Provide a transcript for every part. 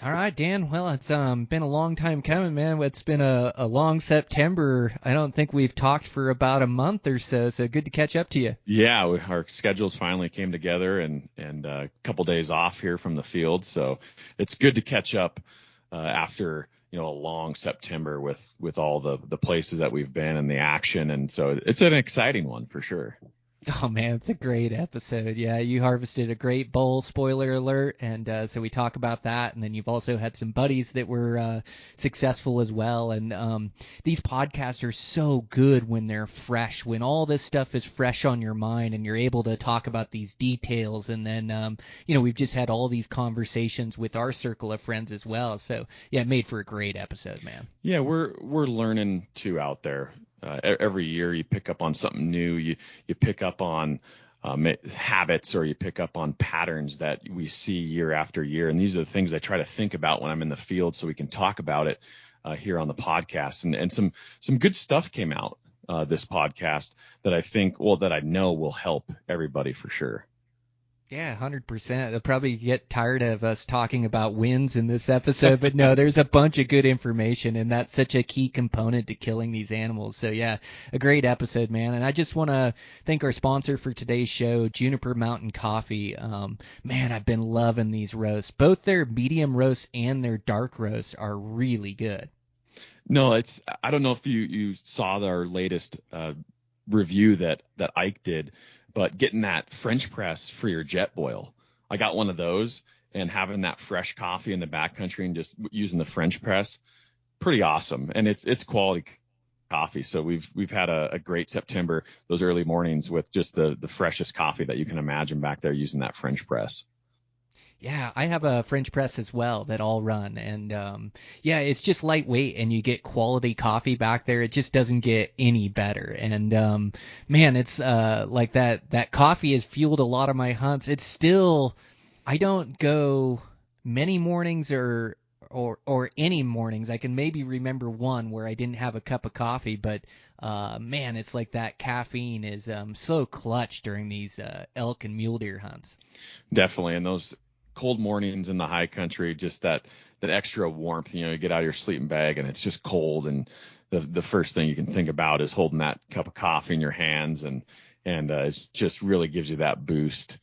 All right, Dan. Well, it's been a long time coming, man. It's been a long September. I don't think we've talked for about a month or so, so good to catch up to you. Yeah, our schedules finally came together, and a couple days off here from the field, so it's good to catch up after a long September with all the places that we've been and the action, and so it's an exciting one for sure. Oh, man, it's a great episode. Yeah, you harvested a great bull, spoiler alert, and so we talk about that, and then you've also had some buddies that were successful as well, and these podcasts are so good when they're fresh, when all this stuff is fresh on your mind, and you're able to talk about these details, and then, we've just had all these conversations with our circle of friends as well, so, yeah, it made for a great episode, man. Yeah, we're learning, too, out there. Every year you pick up on something new. You pick up on habits, or you pick up on patterns that we see year after year. And these are the things I try to think about when I'm in the field, so we can talk about it here on the podcast. And some good stuff came out this podcast that I know will help everybody for sure. Yeah, 100%. They'll probably get tired of us talking about wins in this episode, but no, there's a bunch of good information, and that's such a key component to killing these animals. So yeah, a great episode, man. And I just want to thank our sponsor for today's show, Juniper Mountain Coffee. Man, I've been loving these roasts. Both their medium roast and their dark roast are really good. No, I don't know if you saw our latest review that Ike did, but getting that French press for your jet boil. I got one of those, and having that fresh coffee in the backcountry and just using the French press, pretty awesome. And it's quality coffee. So we've had a great September, those early mornings with just the freshest coffee that you can imagine back there using that French press. Yeah, I have a French press as well that I'll run, and yeah, it's just lightweight, and you get quality coffee back there. It just doesn't get any better, and man, it's like that coffee has fueled a lot of my hunts. It's still, I don't go many mornings or any mornings. I can maybe remember one where I didn't have a cup of coffee, but man, it's like that caffeine is so clutch during these elk and mule deer hunts. Definitely, and those cold mornings in the high country, just that extra warmth. You get out of your sleeping bag and it's just cold, and the first thing you can think about is holding that cup of coffee in your hands, and it just really gives you that boost,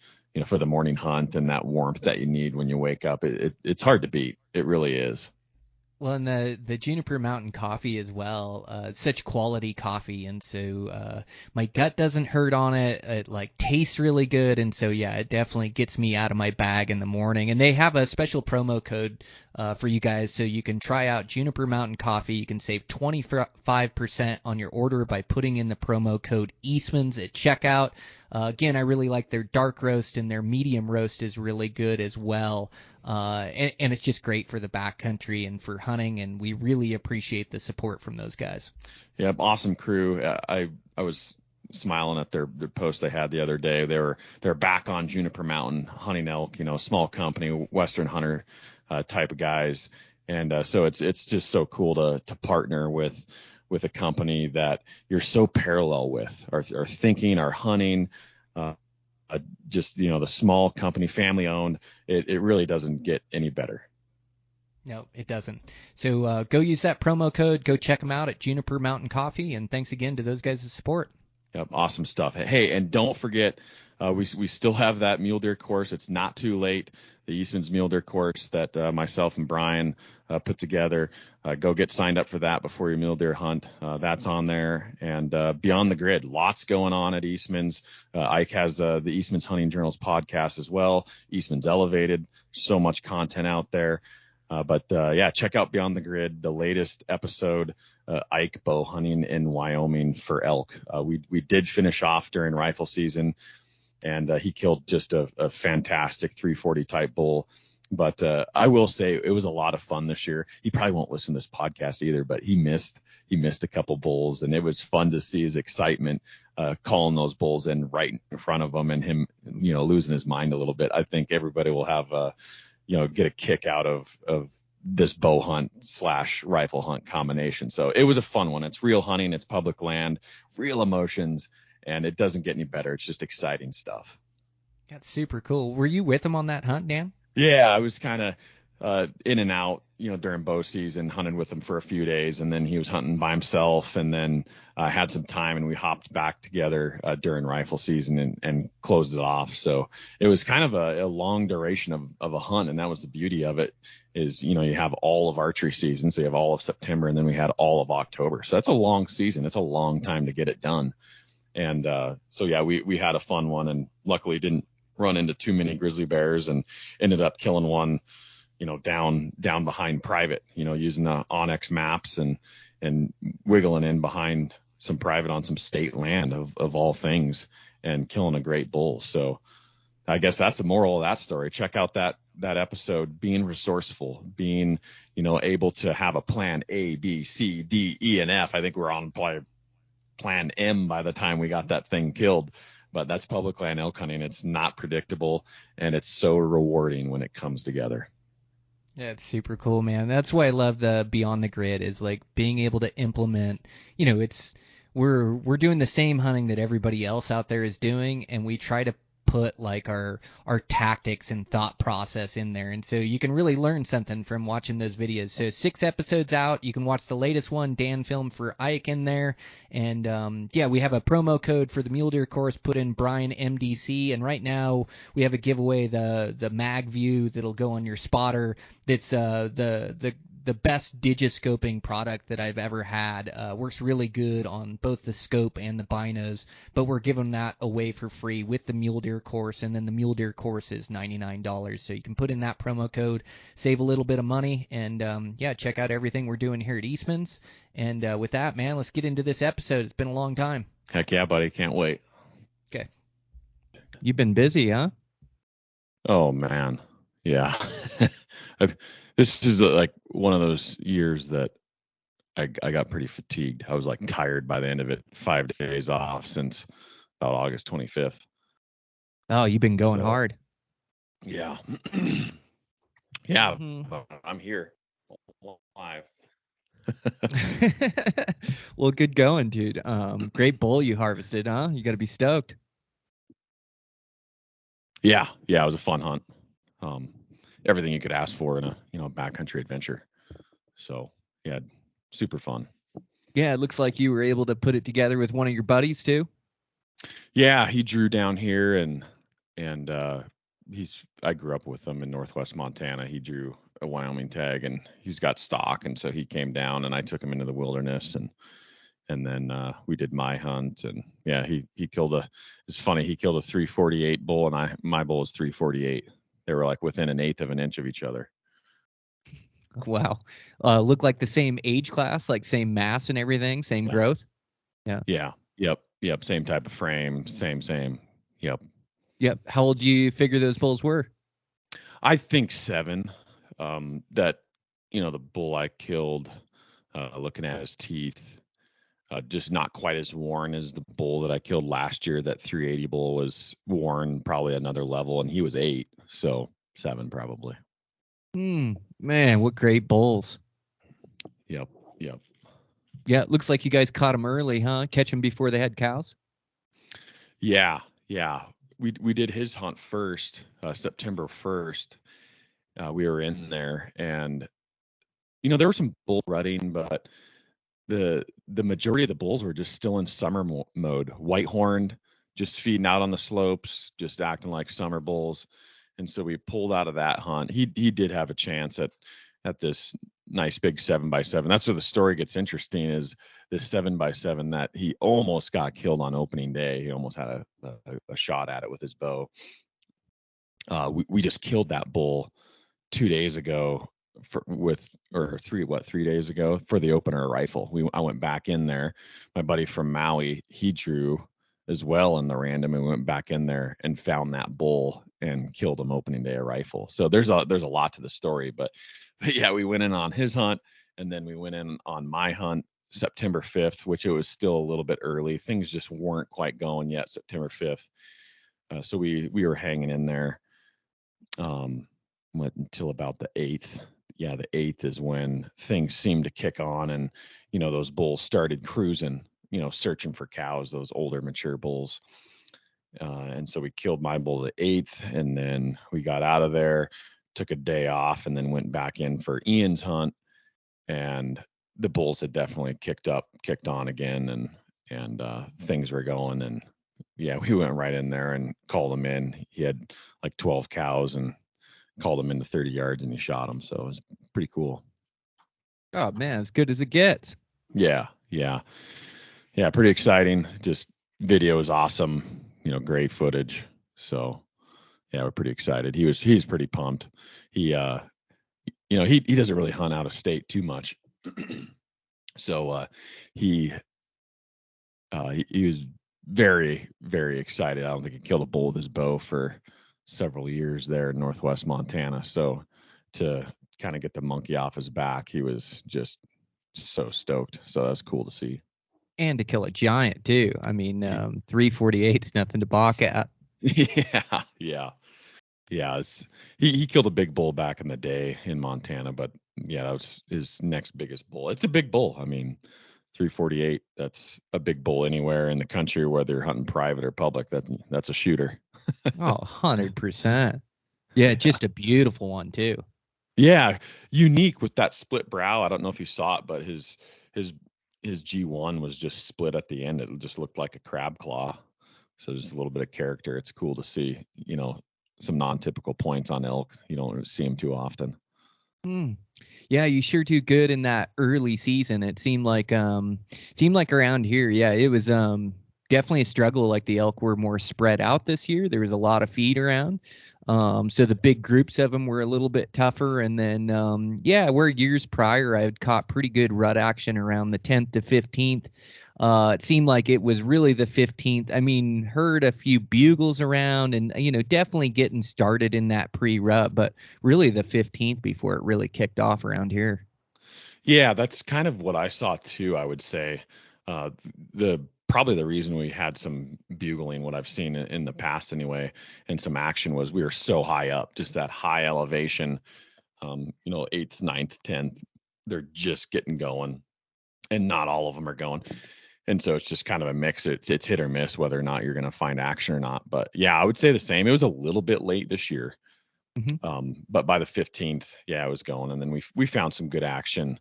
for the morning hunt, and that warmth that you need when you wake up. It's hard to beat. It really is. Well, and the Juniper Mountain coffee as well, it's such quality coffee, and so my gut doesn't hurt on it. It tastes really good, and so yeah, it definitely gets me out of my bag in the morning. And they have a special promo code for you guys, so you can try out Juniper Mountain Coffee. You can save 25% on your order by putting in the promo code Eastmans at checkout. Again, I really like their dark roast, and their medium roast is really good as well. And it's just great for the backcountry and for hunting, and we really appreciate the support from those guys. Yeah, awesome crew. I was smiling at their post they had the other day. They're back on Juniper Mountain hunting elk, small company, Western hunter type of guys. And so it's just so cool to partner with a company that you're so parallel with, our thinking, our hunting, just, the small company, family owned. It really doesn't get any better. No, it doesn't. So go use that promo code. Go check them out at Juniper Mountain Coffee. And thanks again to those guys' support. Yep, awesome stuff. Hey, and don't forget, we still have that mule deer course. It's not too late. The Eastmans mule deer course that myself and Brian put together. Go get signed up for that before your mule deer hunt. That's on there. And Beyond the Grid, lots going on at Eastmans. Ike has the Eastmans Hunting Journals podcast as well. Eastmans Elevated. So much content out there. But yeah, check out Beyond the Grid, the latest episode, Ike bow hunting in Wyoming for elk. We did finish off during rifle season, and he killed just a fantastic 340 type bull. But I will say it was a lot of fun this year. He probably won't listen to this podcast either, but he missed a couple bulls, and it was fun to see his excitement calling those bulls in right in front of him, and him, losing his mind a little bit. I think everybody will have get a kick out of this bow hunt / rifle hunt combination. So it was a fun one. It's real hunting. It's public land, real emotions, and it doesn't get any better. It's just exciting stuff. That's super cool. Were you with him on that hunt, Dan? Yeah, I was kind of in and out, during bow season, hunted with him for a few days, and then he was hunting by himself, and then had some time, and we hopped back together during rifle season and closed it off. So it was kind of a long duration of a hunt, and that was the beauty of it. Is you have all of archery season, so you have all of September, and then we had all of October. So that's a long season. It's a long time to get it done. And so yeah, we had a fun one, and luckily didn't run into too many grizzly bears, and ended up killing one, down behind private, using the Onyx maps and wiggling in behind some private on some state land of all things, and killing a great bull. So I guess that's the moral of that story. Check out that episode, being resourceful, being, able to have a plan A, B, C, D, E, and F. I think we're on probably plan M by the time we got that thing killed. But that's public land elk hunting. It's not predictable, and it's so rewarding when it comes together. Yeah, it's super cool, man. That's why I love the Beyond the Grid, is like being able to implement, we're doing the same hunting that everybody else out there is doing, and we try to put like our tactics and thought process in there. And so you can really learn something from watching those videos. So 6 episodes out. You can watch the latest one, Dan filmed for Ike, in there. And we have a promo code for the mule deer course. Put in Brian MDC, and right now we have a giveaway, the mag view that'll go on your spotter. That's the best digiscoping product that I've ever had. Works really good on both the scope and the binos, but we're giving that away for free with the mule deer course, and then the mule deer course is $99. So you can put in that promo code, save a little bit of money, and check out everything we're doing here at Eastmans. And with that, man, let's get into this episode. It's been a long time. Heck yeah, buddy. Can't wait. Okay. You've been busy, huh? Oh, man. Yeah. This is like one of those years that I got pretty fatigued. I was like tired by the end of it. 5 days off since about August 25th. Oh, you've been going hard. Yeah. Yeah. I'm here live. Well, good going, dude. Great bull you harvested, huh? You got to be stoked. Yeah. It was a fun hunt. Everything you could ask for in a backcountry adventure. So yeah, super fun. Yeah, it looks like you were able to put it together with one of your buddies too. Yeah, he drew down here, and I grew up with him in Northwest Montana. He drew a Wyoming tag, and he's got stock, and so he came down, and I took him into the wilderness, and then we did my hunt, and yeah, he killed it's funny, he killed a 348 bull, and my bull is 348. They were like within 1/8 of an inch of each other. Wow. Look like the same age class, like same mass and everything, same growth. Yeah. Yeah. Yep. Same type of frame. Same. Yep. How old do you figure those bulls were? I think 7. That, the bull I killed, looking at his teeth, just not quite as worn as the bull that I killed last year. That 380 bull was worn probably another level, and he was 8. So 7 probably. Man, what great bulls. Yep. Yeah, it looks like you guys caught them early, huh? Catch them before they had cows? Yeah. We did his hunt first, September 1st. We were in there, and there was some bull rutting, but the majority of the bulls were just still in summer mode, white horned, just feeding out on the slopes, just acting like summer bulls. And so we pulled out of that hunt. He did have a chance at this nice big 7x7. That's where the story gets interesting, is this 7x7 that he almost got killed on opening day. He almost had a shot at it with his bow. We just killed that bull 2 days ago 3 days ago for the opener rifle. I went back in there. My buddy from Maui, he drew as well in the random, and we went back in there and found that bull and killed him opening day a rifle. So there's a lot to the story, but yeah, we went in on his hunt, and then we went in on my hunt September 5th, which it was still a little bit early. Things just weren't quite going yet, September 5th. So we were hanging in there until about the 8th. Yeah, the 8th is when things seemed to kick on, and those bulls started cruising, searching for cows, those older mature bulls. And so we killed my bull the 8th, and then we got out of there, took a day off and then went back in for Ian's hunt, and the bulls had definitely kicked on again, and things were going. And yeah, we went right in there and called him in. He had like 12 cows and called him into 30 yards and he shot him. So it was pretty cool. Oh man, as good as it gets. Yeah. Pretty exciting. Just video is awesome. Great footage. So yeah, we're pretty excited. He's pretty pumped. He doesn't really hunt out of state too much. So he was very, very excited. I don't think he killed a bull with his bow for several years there in northwest Montana. So to kind of get the monkey off his back, he was just so stoked. So that's cool to see. And to kill a giant too. I mean, 348 is nothing to balk at. Yeah. He killed a big bull back in the day in Montana, but yeah, that was his next biggest bull. It's a big bull. I mean, 348, that's a big bull anywhere in the country, whether you're hunting private or public. That's a shooter. Oh, 100%. Yeah, just a beautiful one too. Yeah, unique with that split brow. I don't know if you saw it, but his G1 was just split at the end. It just looked like a crab claw. So just a little bit of character. It's cool to see, some non-typical points on elk. You don't see them too often. Yeah, you sure do good in that early season. It seemed like around here, yeah, it was definitely a struggle. Like the elk were more spread out this year. There was a lot of feed around. So the big groups of them were a little bit tougher. And then, where years prior I had caught pretty good rut action around the 10th to 15th. It seemed like it was really the 15th. I mean, heard a few bugles around and, definitely getting started in that pre-rut, but really the 15th before it really kicked off around here. Yeah, that's kind of what I saw too, I would say. Probably the reason we had some bugling, what I've seen in the past anyway, and some action was we were so high up, just that high elevation, 8th, 9th, 10th, they're just getting going and not all of them are going. And so it's just kind of a mix. It's hit or miss whether or not you're going to find action or not. But yeah, I would say the same. It was a little bit late this year. But by the 15th, yeah, it was going. And then we found some good action.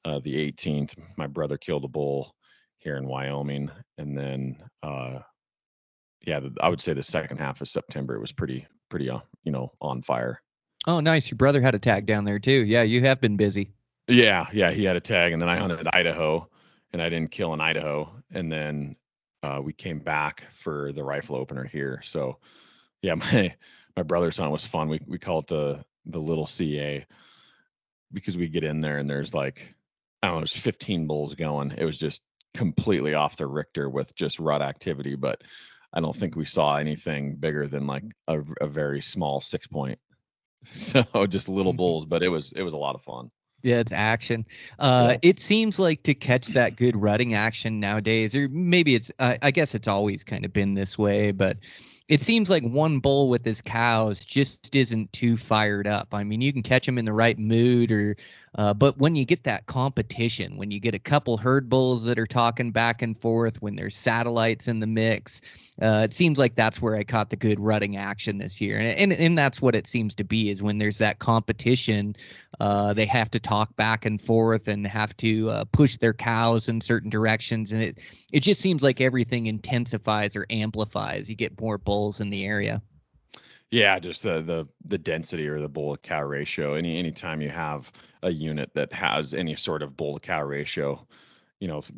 The 18th, my brother killed a bull here in Wyoming. And then, I would say the second half of September, it was pretty, on fire. Oh, nice. Your brother had a tag down there too. Yeah, you have been busy. Yeah, he had a tag. And then I hunted Idaho. And I didn't kill in Idaho. And then we came back for the rifle opener here. So yeah, my brother's hunt was fun. We call it the little CA because we get in there and there's like, I don't know, there's 15 bulls going. It was just completely off the Richter with just rut activity. But I don't think we saw anything bigger than like a very small 6-point. So just little bulls, but it was a lot of fun. Yeah, it's action. It seems like to catch that good rutting action nowadays, or maybe it's, I guess it's always kind of been this way, but it seems like one bull with his cows just isn't too fired up. I mean, you can catch him in the right mood but when you get that competition, when you get a couple herd bulls that are talking back and forth, when there's satellites in the mix, it seems like that's where I caught the good rutting action this year. And that's what it seems to be, is when there's that competition, they have to talk back and forth and have to push their cows in certain directions. And it just seems like everything intensifies or amplifies. You get more bulls in the area. Yeah, just the density or the bull to cow ratio. Anytime you have a unit that has any sort of bull to cow ratio,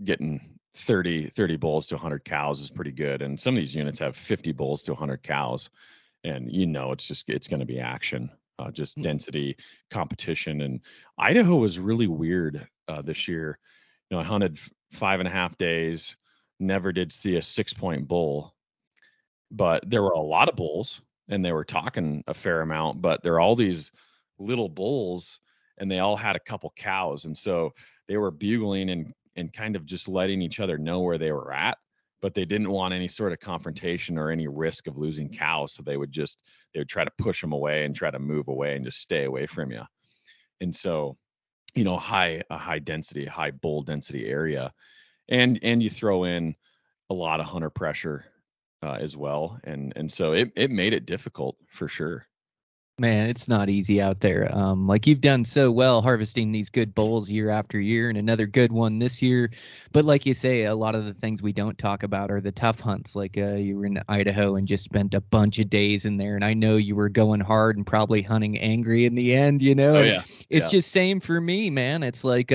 getting 30 bulls to 100 cows is pretty good. And some of these units have 50 bulls to 100 cows, and it's going to be action, just density, competition. And Idaho was really weird this year. I hunted 5.5 days, never did see a 6-point bull, but there were a lot of bulls. And they were talking a fair amount, but they're all these little bulls and they all had a couple cows. And so they were bugling and kind of just letting each other know where they were at, but they didn't want any sort of confrontation or any risk of losing cows. So they would try to push them away and try to move away and just stay away from you. And so, a high density, high bull density area. And you throw in a lot of hunter pressure as well, and so it made it difficult for sure. Man, it's not easy out there. Like you've done so well harvesting these good bulls year after year, and another good one this year. But like you say, a lot of the things we don't talk about are the tough hunts. Like you were in Idaho and just spent a bunch of days in there, and I know you were going hard and probably hunting angry in the end. Oh And yeah, it's yeah. just same for me, man. It's like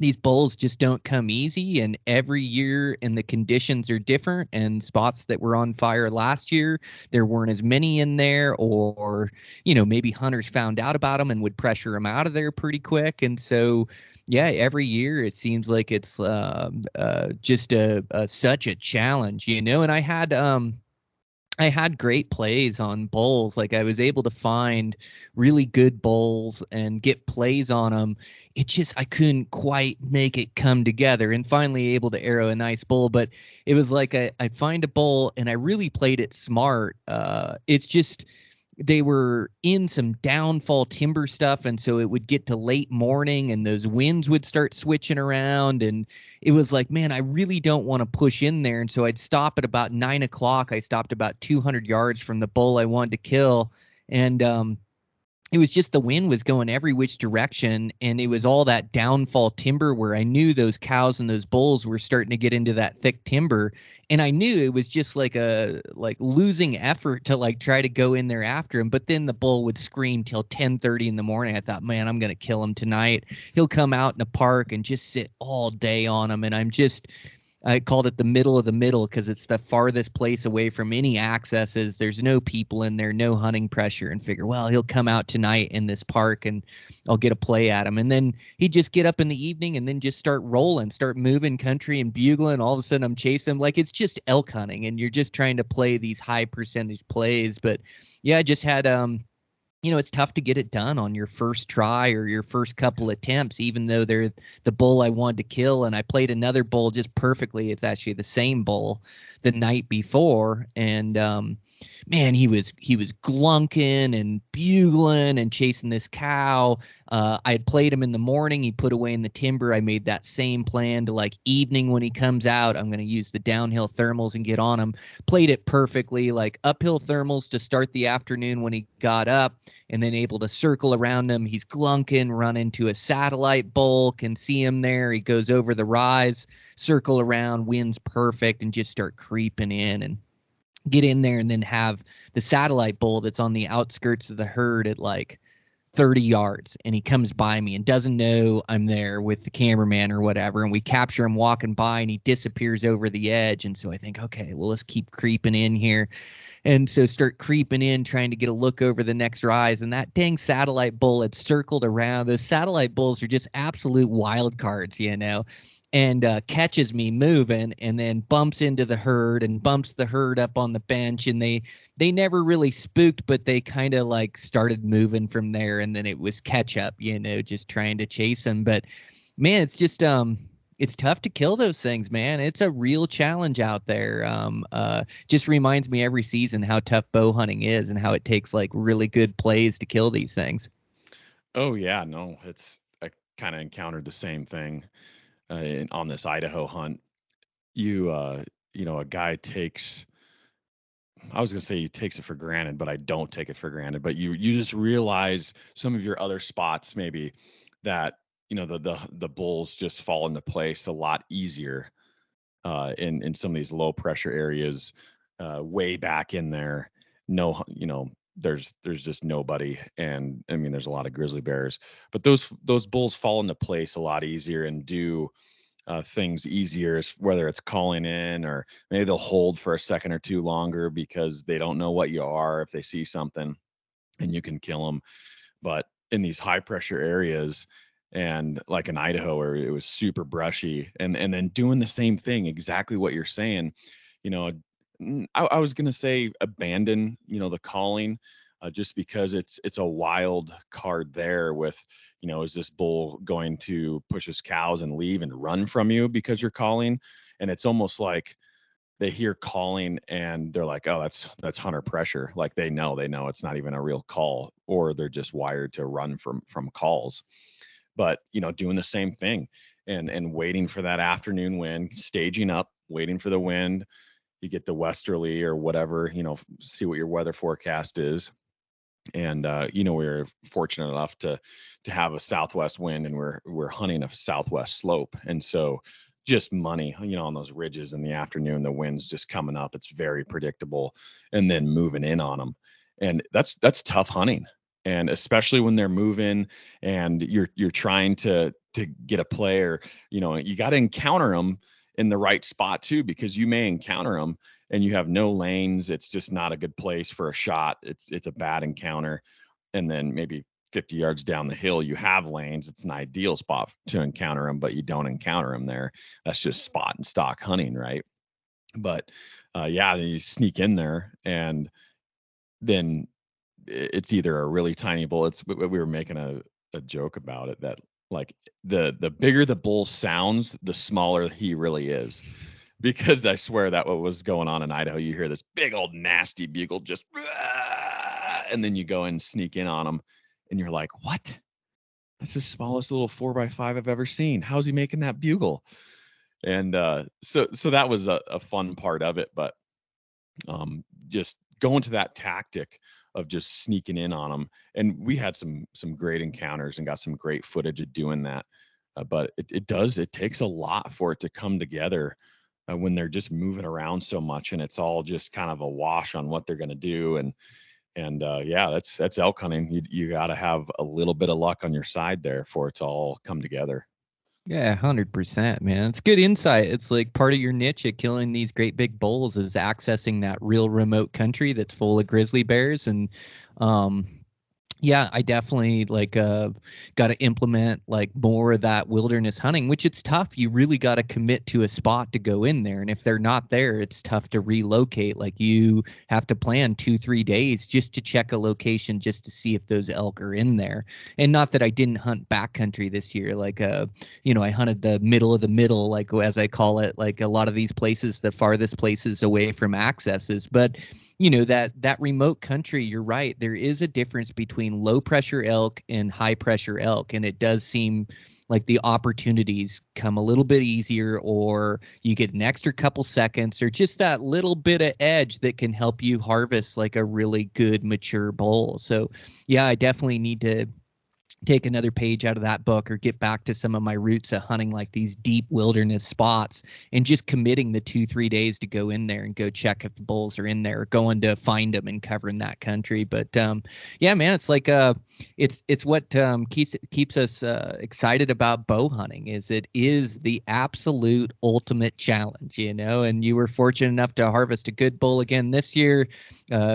these bulls just don't come easy, and every year and the conditions are different, and spots that were on fire last year there weren't as many in there, or maybe hunters found out about them and would pressure them out of there pretty quick. And so yeah, every year it seems like it's just such a challenge, and I had great plays on bulls. Like I was able to find really good bulls and get plays on them. It just, I couldn't quite make it come together, and finally able to arrow a nice bull. But it was like I'd find a bull and I really played it smart. It's just, they were in some downfall timber stuff, and so it would get to late morning and those winds would start switching around, and it was like, man, I really don't want to push in there. And so I'd stop at about 9 o'clock. I stopped about 200 yards from the bull I wanted to kill, and it was just the wind was going every which direction, and it was all that downfall timber where I knew those cows and those bulls were starting to get into that thick timber, and I knew it was just like a losing effort to like try to go in there after him. But then the bull would scream till 10:30 in the morning. I thought, man, I'm gonna kill him tonight. He'll come out in the park and just sit all day on him, and I called it the middle of the middle because it's the farthest place away from any accesses. There's no people in there, no hunting pressure, and figure, well, he'll come out tonight in this park and I'll get a play at him. And then he'd just get up in the evening and then just start rolling, start moving country and bugling. All of a sudden I'm chasing him. Like it's just elk hunting, and you're just trying to play these high percentage plays. But yeah, I just had it's tough to get it done on your first try or your first couple attempts, even though they're the bull I wanted to kill. And I played another bull just perfectly. It's actually the same bull the night before. And man, he was glunking and bugling and chasing this cow. I had played him in the morning. He put away in the timber. I made that same plan to like evening when he comes out, I'm going to use the downhill thermals and get on him. Played it perfectly, like uphill thermals to start the afternoon when he got up, and then able to circle around him. He's glunking, run into a satellite bull, can see him there. He goes over the rise, circle around, wind's perfect, and just start creeping in and get in there, and then have the satellite bull that's on the outskirts of the herd at like 30 yards, and he comes by me and doesn't know I'm there with the cameraman or whatever, and we capture him walking by and he disappears over the edge. And so I think, okay, well, let's keep creeping in here. And so start creeping in, trying to get a look over the next rise, and that dang satellite bull had circled around. Those satellite bulls are just absolute wild cards, and catches me moving, and then bumps into the herd and bumps the herd up on the bench. And they never really spooked, but they kind of like started moving from there. And then it was catch up, just trying to chase them. But man, it's just it's tough to kill those things, man. It's a real challenge out there. Just reminds me every season how tough bow hunting is and how it takes like really good plays to kill these things. Oh yeah, no, I kind of encountered the same thing on this Idaho hunt. A guy takes. I was gonna say he takes it for granted, but I don't take it for granted. But you just realize some of your other spots maybe that the bulls just fall into place a lot easier in some of these low pressure areas, way back in there. No, there's just nobody, and I mean there's a lot of grizzly bears, but those bulls fall into place a lot easier and do things easier, whether it's calling in or maybe they'll hold for a second or two longer because they don't know what you are if they see something, and you can kill them. But in these high pressure areas, and like in Idaho where it was super brushy, and then doing the same thing, exactly what you're saying, you know, I was gonna say abandon, the calling, just because it's a wild card there with, is this bull going to push his cows and leave and run from you because you're calling? And it's almost like they hear calling and they're like, oh, that's hunter pressure. Like they know it's not even a real call, or they're just wired to run from calls. But doing the same thing and waiting for that afternoon wind, staging up, waiting for the wind. You get the westerly or whatever, see what your weather forecast is, And we were fortunate enough to have a southwest wind, and we're hunting a southwest slope, and so just money, on those ridges in the afternoon, the wind's just coming up. It's very predictable, and then moving in on them, and that's tough hunting, and especially when they're moving, and you're trying to get a play, or you got to encounter them in the right spot too, because you may encounter them and you have no lanes. It's just not a good place for a shot. It's a bad encounter. And then maybe 50 yards down the hill, you have lanes. It's an ideal spot to encounter them, but you don't encounter them there. That's just spot and stock hunting, right? But then you sneak in there, and then it's either a really tiny bull. We were making a joke about it, that like the bigger the bull sounds, the smaller he really is. Because I swear that what was going on in Idaho, you hear this big old nasty bugle just, and then you go and sneak in on him, and you're like, what? That's the smallest little 4x5 I've ever seen. How's he making that bugle? And so that was a fun part of it. But just going to that tactic of just sneaking in on them. And we had some great encounters and got some great footage of doing that. But it takes a lot for it to come together when they're just moving around so much, and it's all just kind of a wash on what they're going to do. And that's elk hunting. You got to have a little bit of luck on your side there for it to all come together. Yeah, 100%, man. It's good insight. It's like part of your niche at killing these great big bulls is accessing that real remote country that's full of grizzly bears. And I definitely got to implement like more of that wilderness hunting, which it's tough. You really got to commit to a spot to go in there. And if they're not there, it's tough to relocate. Like you have to plan 2-3 days just to check a location, just to see if those elk are in there. And not that I didn't hunt backcountry this year. I hunted the middle of the middle, like as I call it, like a lot of these places, the farthest places away from accesses. But that remote country, you're right. There is a difference between low pressure elk and high pressure elk. And it does seem like the opportunities come a little bit easier, or you get an extra couple seconds, or just that little bit of edge that can help you harvest like a really good mature bull. So yeah, I definitely need to take another page out of that book, or get back to some of my roots of hunting like these deep wilderness spots, and just committing the 2-3 days to go in there and go check if the bulls are in there, or going to find them and covering that country. But yeah, man, it's like it's what keeps us excited about bow hunting. It is the absolute ultimate challenge, and you were fortunate enough to harvest a good bull again this year.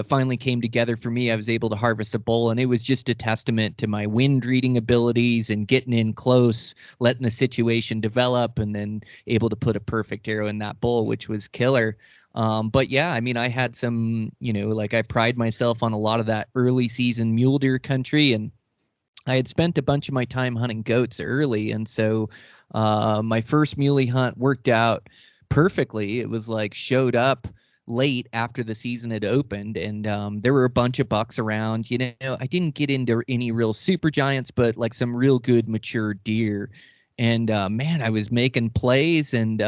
Finally came together for me. I was able to harvest a bull, and it was just a testament to my wind reading abilities and getting in close, letting the situation develop, and then able to put a perfect arrow in that bull, which was killer. But yeah, I mean, I had some, I pride myself on a lot of that early season mule deer country, and I had spent a bunch of my time hunting goats early. And so my first muley hunt worked out perfectly. It was like showed up late after the season had opened, and there were a bunch of bucks around. I didn't get into any real super giants, but like some real good mature deer. And man, I was making plays, and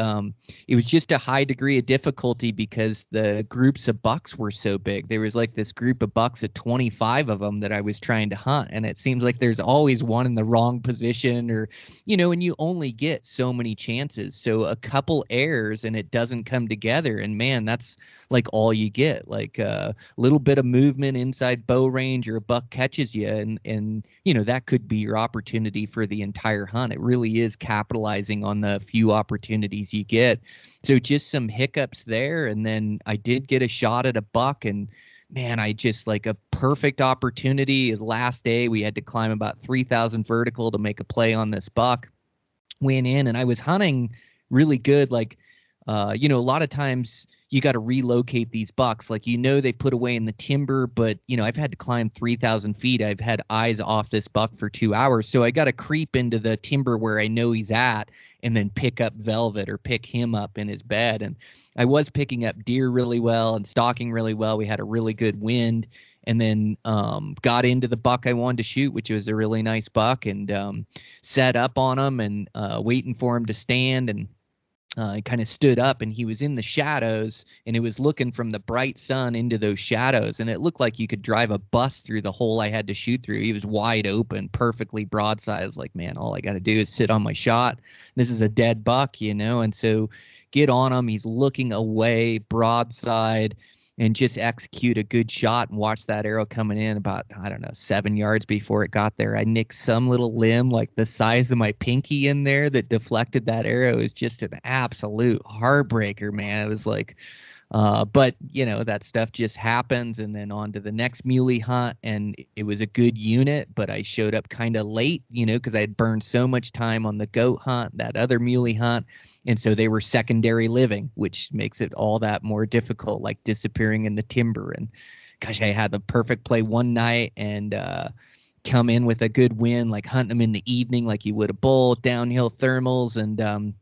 it was just a high degree of difficulty because the groups of bucks were so big. There was like this group of bucks of 25 of them that I was trying to hunt, and it seems like there's always one in the wrong position, or and you only get so many chances. So a couple errors and it doesn't come together, and man, that's like all you get. Like a little bit of movement inside bow range, or a buck catches you, and that could be your opportunity for the entire hunt. It really is capitalizing on the few opportunities you get. So just some hiccups there, and then I did get a shot at a buck, and man, I just like a perfect opportunity. Last day we had to climb about 3,000 vertical to make a play on this buck. Went in, and I was hunting really good. Like a lot of times you got to relocate these bucks. Like, they put away in the timber, but I've had to climb 3,000 feet. I've had eyes off this buck for 2 hours. So I got to creep into the timber where I know he's at, and then pick up Velvet, or pick him up in his bed. And I was picking up deer really well and stalking really well. We had a really good wind, and then got into the buck I wanted to shoot, which was a really nice buck, and set up on him, and waiting for him to stand. And He kind of stood up, and he was in the shadows, and it was looking from the bright sun into those shadows, and it looked like you could drive a bus through the hole I had to shoot through. He was wide open, perfectly broadside. I was like, man, all I got to do is sit on my shot. This is a dead buck, and so get on him. He's looking away, broadside, and just execute a good shot and watch that arrow coming in about, I don't know, 7 yards before it got there. I nicked some little limb like the size of my pinky in there that deflected that arrow. It was just an absolute heartbreaker, man. It was like, but that stuff just happens, and then on to the next muley hunt, and it was a good unit, but I showed up kind of late, because I had burned so much time on the goat hunt, that other muley hunt. And so they were secondary living, which makes it all that more difficult, like disappearing in the timber. And gosh, I had the perfect play one night and come in with a good win, like hunting them in the evening like you would a bull, downhill thermals. And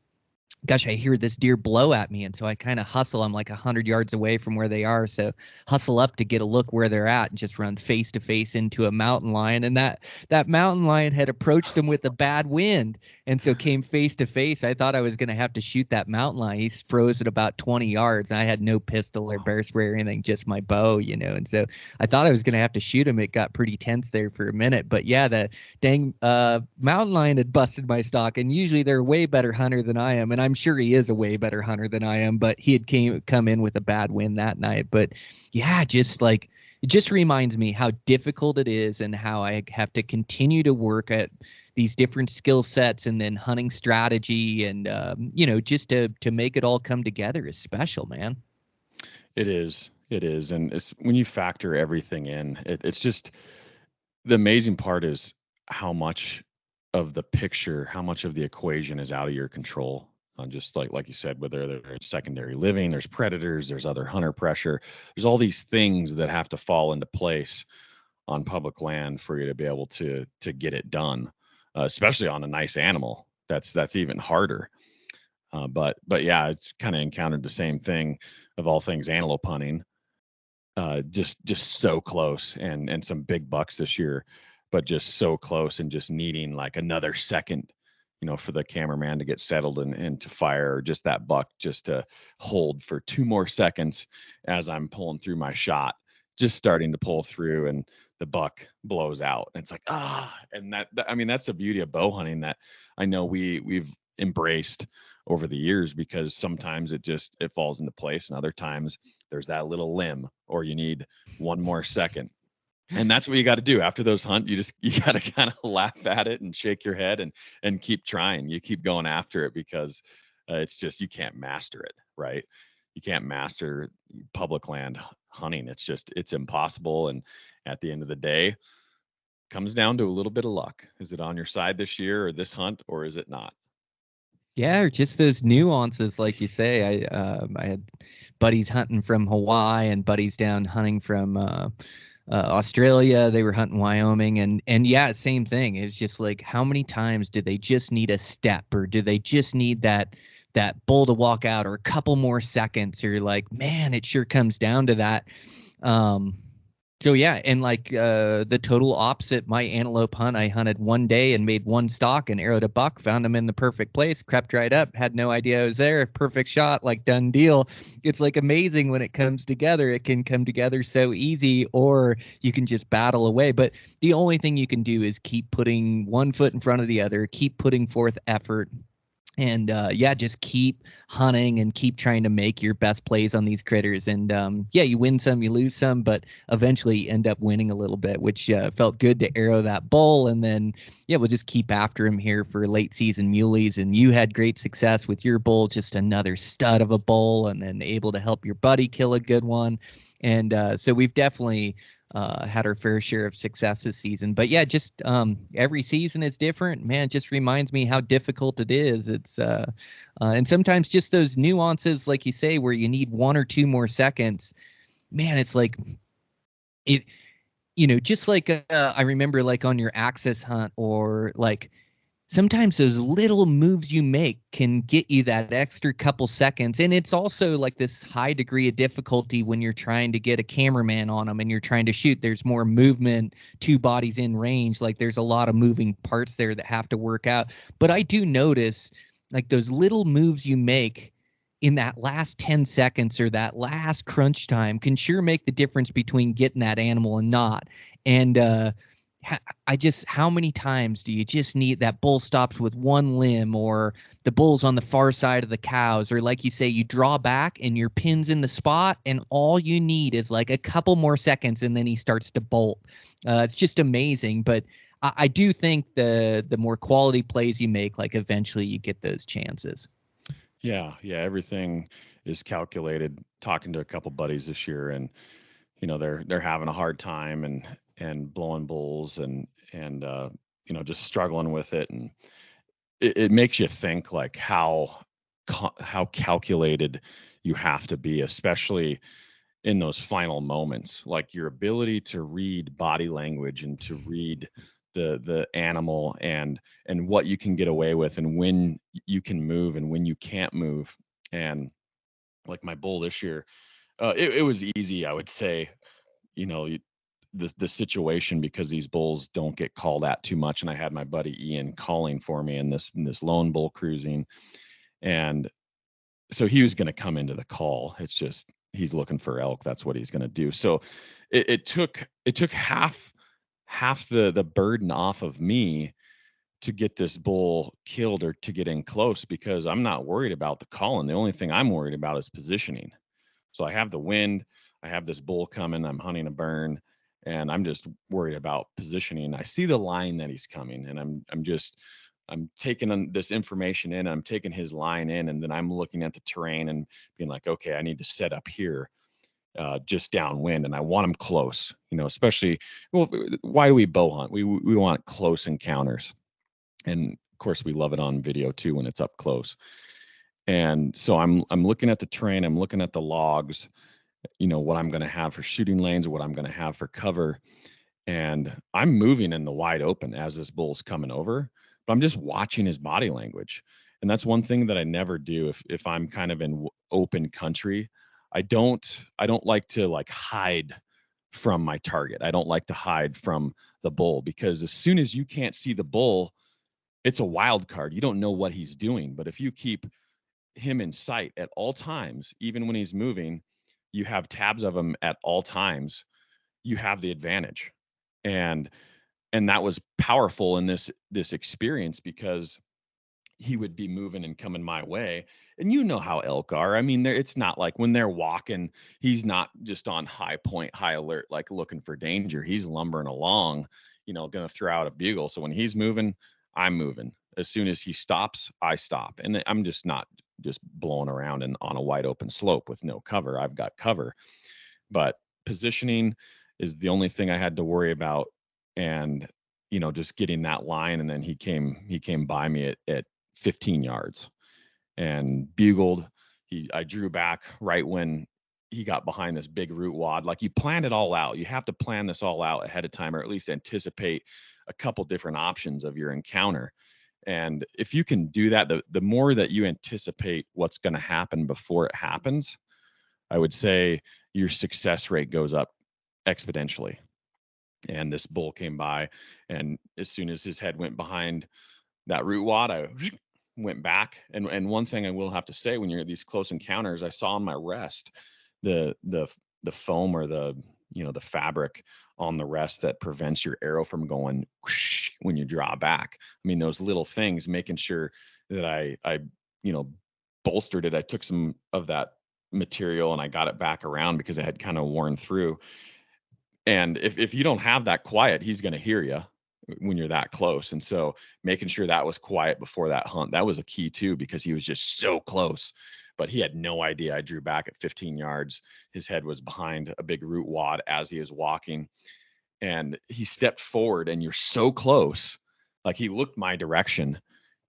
gosh, I hear this deer blow at me. And so I kind of hustle. I'm like 100 yards away from where they are. So hustle up to get a look where they're at and just run face to face into a mountain lion. And that mountain lion had approached him with a bad wind. And so came face to face. I thought I was going to have to shoot that mountain lion. He's froze at about 20 yards. And I had no pistol or bear spray or anything, just my bow, And so I thought I was going to have to shoot him. It got pretty tense there for a minute. But yeah, the dang mountain lion had busted my stock. And usually they're a way better hunter than I am. And I'm sure he is a way better hunter than I am. But he had come in with a bad wind that night. But yeah, just like it just reminds me how difficult it is and how I have to continue to work at these different skill sets and then hunting strategy and, just to make it all come together is special, man. It is. And it's when you factor everything in, it's just the amazing part is how much of the picture, how much of the equation is out of your control. Just like you said, whether there's secondary living, there's predators, there's other hunter pressure, there's all these things that have to fall into place on public land for you to be able to get it done, especially on a nice animal. That's even harder. But yeah, it's kind of encountered the same thing of all things antelope hunting. Just so close, and some big bucks this year, but just so close, and just needing like another second, for the cameraman to get settled and to fire, or just that buck just to hold for 2 more seconds as I'm pulling through my shot, just starting to pull through, and the buck blows out. And it's like, and that's the beauty of bow hunting that I know we've embraced over the years, because sometimes it falls into place, and other times there's that little limb, or you need 1 more second. And that's what you got to do after those hunt. You got to kind of laugh at it and shake your head and keep trying. You keep going after it, because it's just, you can't master it, right? You can't master public land hunting. It's impossible. And at the end of the day, it comes down to a little bit of luck. Is it on your side this year or this hunt, or is it not? Yeah, or just those nuances, like you say. I had buddies hunting from Hawaii and buddies down hunting from Australia. They were hunting Wyoming, and yeah, same thing. It's just like, how many times do they just need a step, or do they just need that bull to walk out, or a couple more seconds, or like, man, it sure comes down to that. So yeah, and like the total opposite, my antelope hunt, I hunted one day and made 1 stalk and arrowed a buck, found him in the perfect place, crept right up, had no idea I was there, perfect shot, like done deal. It's like amazing when it comes together. It can come together so easy, or you can just battle away. But the only thing you can do is keep putting one foot in front of the other, keep putting forth effort. And just keep hunting and keep trying to make your best plays on these critters. And you win some, you lose some, but eventually you end up winning a little bit, which felt good to arrow that bull. And then, we'll just keep after him here for late season muleys. And you had great success with your bull, just another stud of a bull, and then able to help your buddy kill a good one. And so we've definitely had our fair share of success this season. But yeah, just every season is different, man. It just reminds me how difficult it is. It's and sometimes just those nuances, like you say, where you need 1 or 2 more seconds, man. It's like it, just like I remember, like on your access hunt, or like sometimes those little moves you make can get you that extra couple seconds. And it's also like this high degree of difficulty when you're trying to get a cameraman on them and you're trying to shoot. There's more movement, 2 bodies in range. Like there's a lot of moving parts there that have to work out. But I do notice like those little moves you make in that last 10 seconds or that last crunch time can sure make the difference between getting that animal and not. And how many times do you just need that bull stops with one limb, or the bull's on the far side of the cows, or like you say, you draw back and your pin's in the spot and all you need is like a couple more seconds and then he starts to bolt. It's just amazing. But I do think the more quality plays you make, like eventually you get those chances. Yeah. Everything is calculated. Talking to a couple buddies this year, and they're having a hard time and blowing bulls and just struggling with it, and it makes you think like how calculated you have to be, especially in those final moments. Like your ability to read body language and to read the animal and what you can get away with and when you can move and when you can't move. And like my bull this year, it was easy, I would say, the situation, because these bulls don't get called at too much. And I had my buddy Ian calling for me in this lone bull cruising. And so he was going to come into the call. It's just, he's looking for elk. That's what he's going to do. So it took half the burden off of me to get this bull killed or to get in close, because I'm not worried about the calling. The only thing I'm worried about is positioning. So I have the wind, I have this bull coming, I'm hunting a burn, and I'm just worried about positioning. I see the line that he's coming, and I'm taking this information in, I'm taking his line in, and then I'm looking at the terrain and being like, okay, I need to set up here, just downwind, and I want him close, especially, well, why do we bow hunt? We want close encounters. And of course we love it on video too, when it's up close. And so I'm looking at the terrain, I'm looking at the logs, what I'm going to have for shooting lanes, or what I'm going to have for cover. And I'm moving in the wide open as this bull's coming over, but I'm just watching his body language. And that's one thing that I never do. If I'm kind of in open country, I don't like to like hide from my target. I don't like to hide from the bull, because as soon as you can't see the bull, it's a wild card. You don't know what he's doing. But if you keep him in sight at all times, even when he's moving, you have tabs of him at all times, you have the advantage. And that was powerful in this experience, because he would be moving and coming my way. And you know how elk are. I mean, it's not like when they're walking, he's not just on high point, high alert, like looking for danger. He's lumbering along, going to throw out a bugle. So when he's moving, I'm moving. As soon as he stops, I stop. And I'm just not just blowing around and on a wide open slope with no cover. I've got cover. But positioning is the only thing I had to worry about. And, just getting that line. And then he came by me at 15 yards and bugled. I drew back right when he got behind this big root wad. Like, you plan it all out. You have to plan this all out ahead of time, or at least anticipate a couple different options of your encounter. And if you can do that, the more that you anticipate what's going to happen before it happens, I would say your success rate goes up exponentially. And this bull came by, and as soon as his head went behind that root wad, I went back. And one thing I will have to say, when you're at these close encounters, I saw on my rest the foam, or the fabric on the rest that prevents your arrow from going whoosh when you draw back. I mean, those little things, making sure that I bolstered it. I took some of that material and I got it back around, because it had kind of worn through. And if you don't have that quiet, he's going to hear you when you're that close. And so making sure that was quiet before that hunt, that was a key too, because he was just so close. But he had no idea. I drew back at 15 yards. His head was behind a big root wad as he was walking. And he stepped forward, and you're so close. Like, he looked my direction,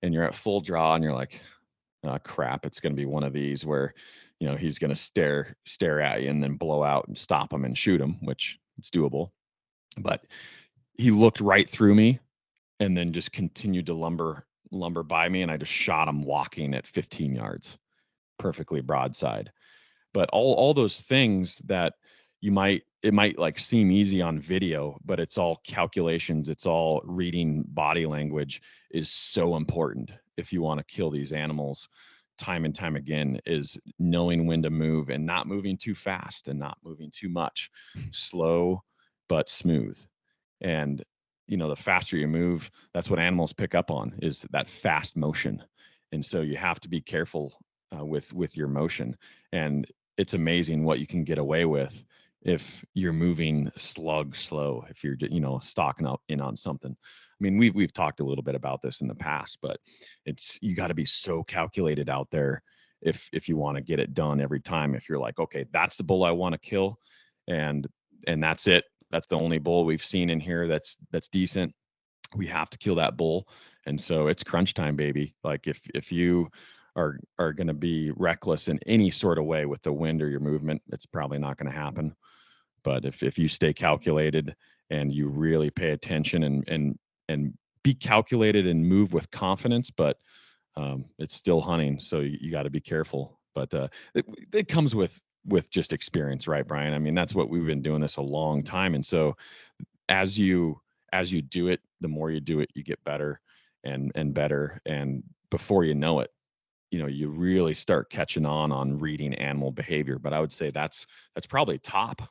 and you're at full draw, and you're like, oh, crap, it's going to be one of these where, he's going to stare at you and then blow out and stop him and shoot him, which it's doable. But he looked right through me and then just continued to lumber by me. And I just shot him walking at 15 yards. Perfectly broadside. But all those things that it might like seem easy on video, but it's all calculations, it's all reading body language is so important. if you want to kill these animals time and time again, is knowing when to move and not moving too fast and not moving too much. Slow but smooth. And the faster you move, that's what animals pick up on, is that fast motion. And so you have to be careful with your motion. And it's amazing what you can get away with if you're moving slow, if you're stalking up in on something. I mean, we've talked a little bit about this in the past, but you got to be so calculated out there if you want to get it done every time. If you're like, okay, that's the bull I want to kill, and that's it. That's the only bull we've seen in here that's decent. We have to kill that bull. And so it's crunch time, baby. Like if you are going to be reckless in any sort of way with the wind or your movement, it's probably not going to happen. But if you stay calculated and you really pay attention and be calculated and move with confidence, but it's still hunting, so you got to be careful. But it comes with just experience, right, Brian? I mean, that's what we've been doing this a long time. And so as you do it, the more you do it, you get better and better. And before you know it, you really start catching on reading animal behavior. But I would say that's probably top,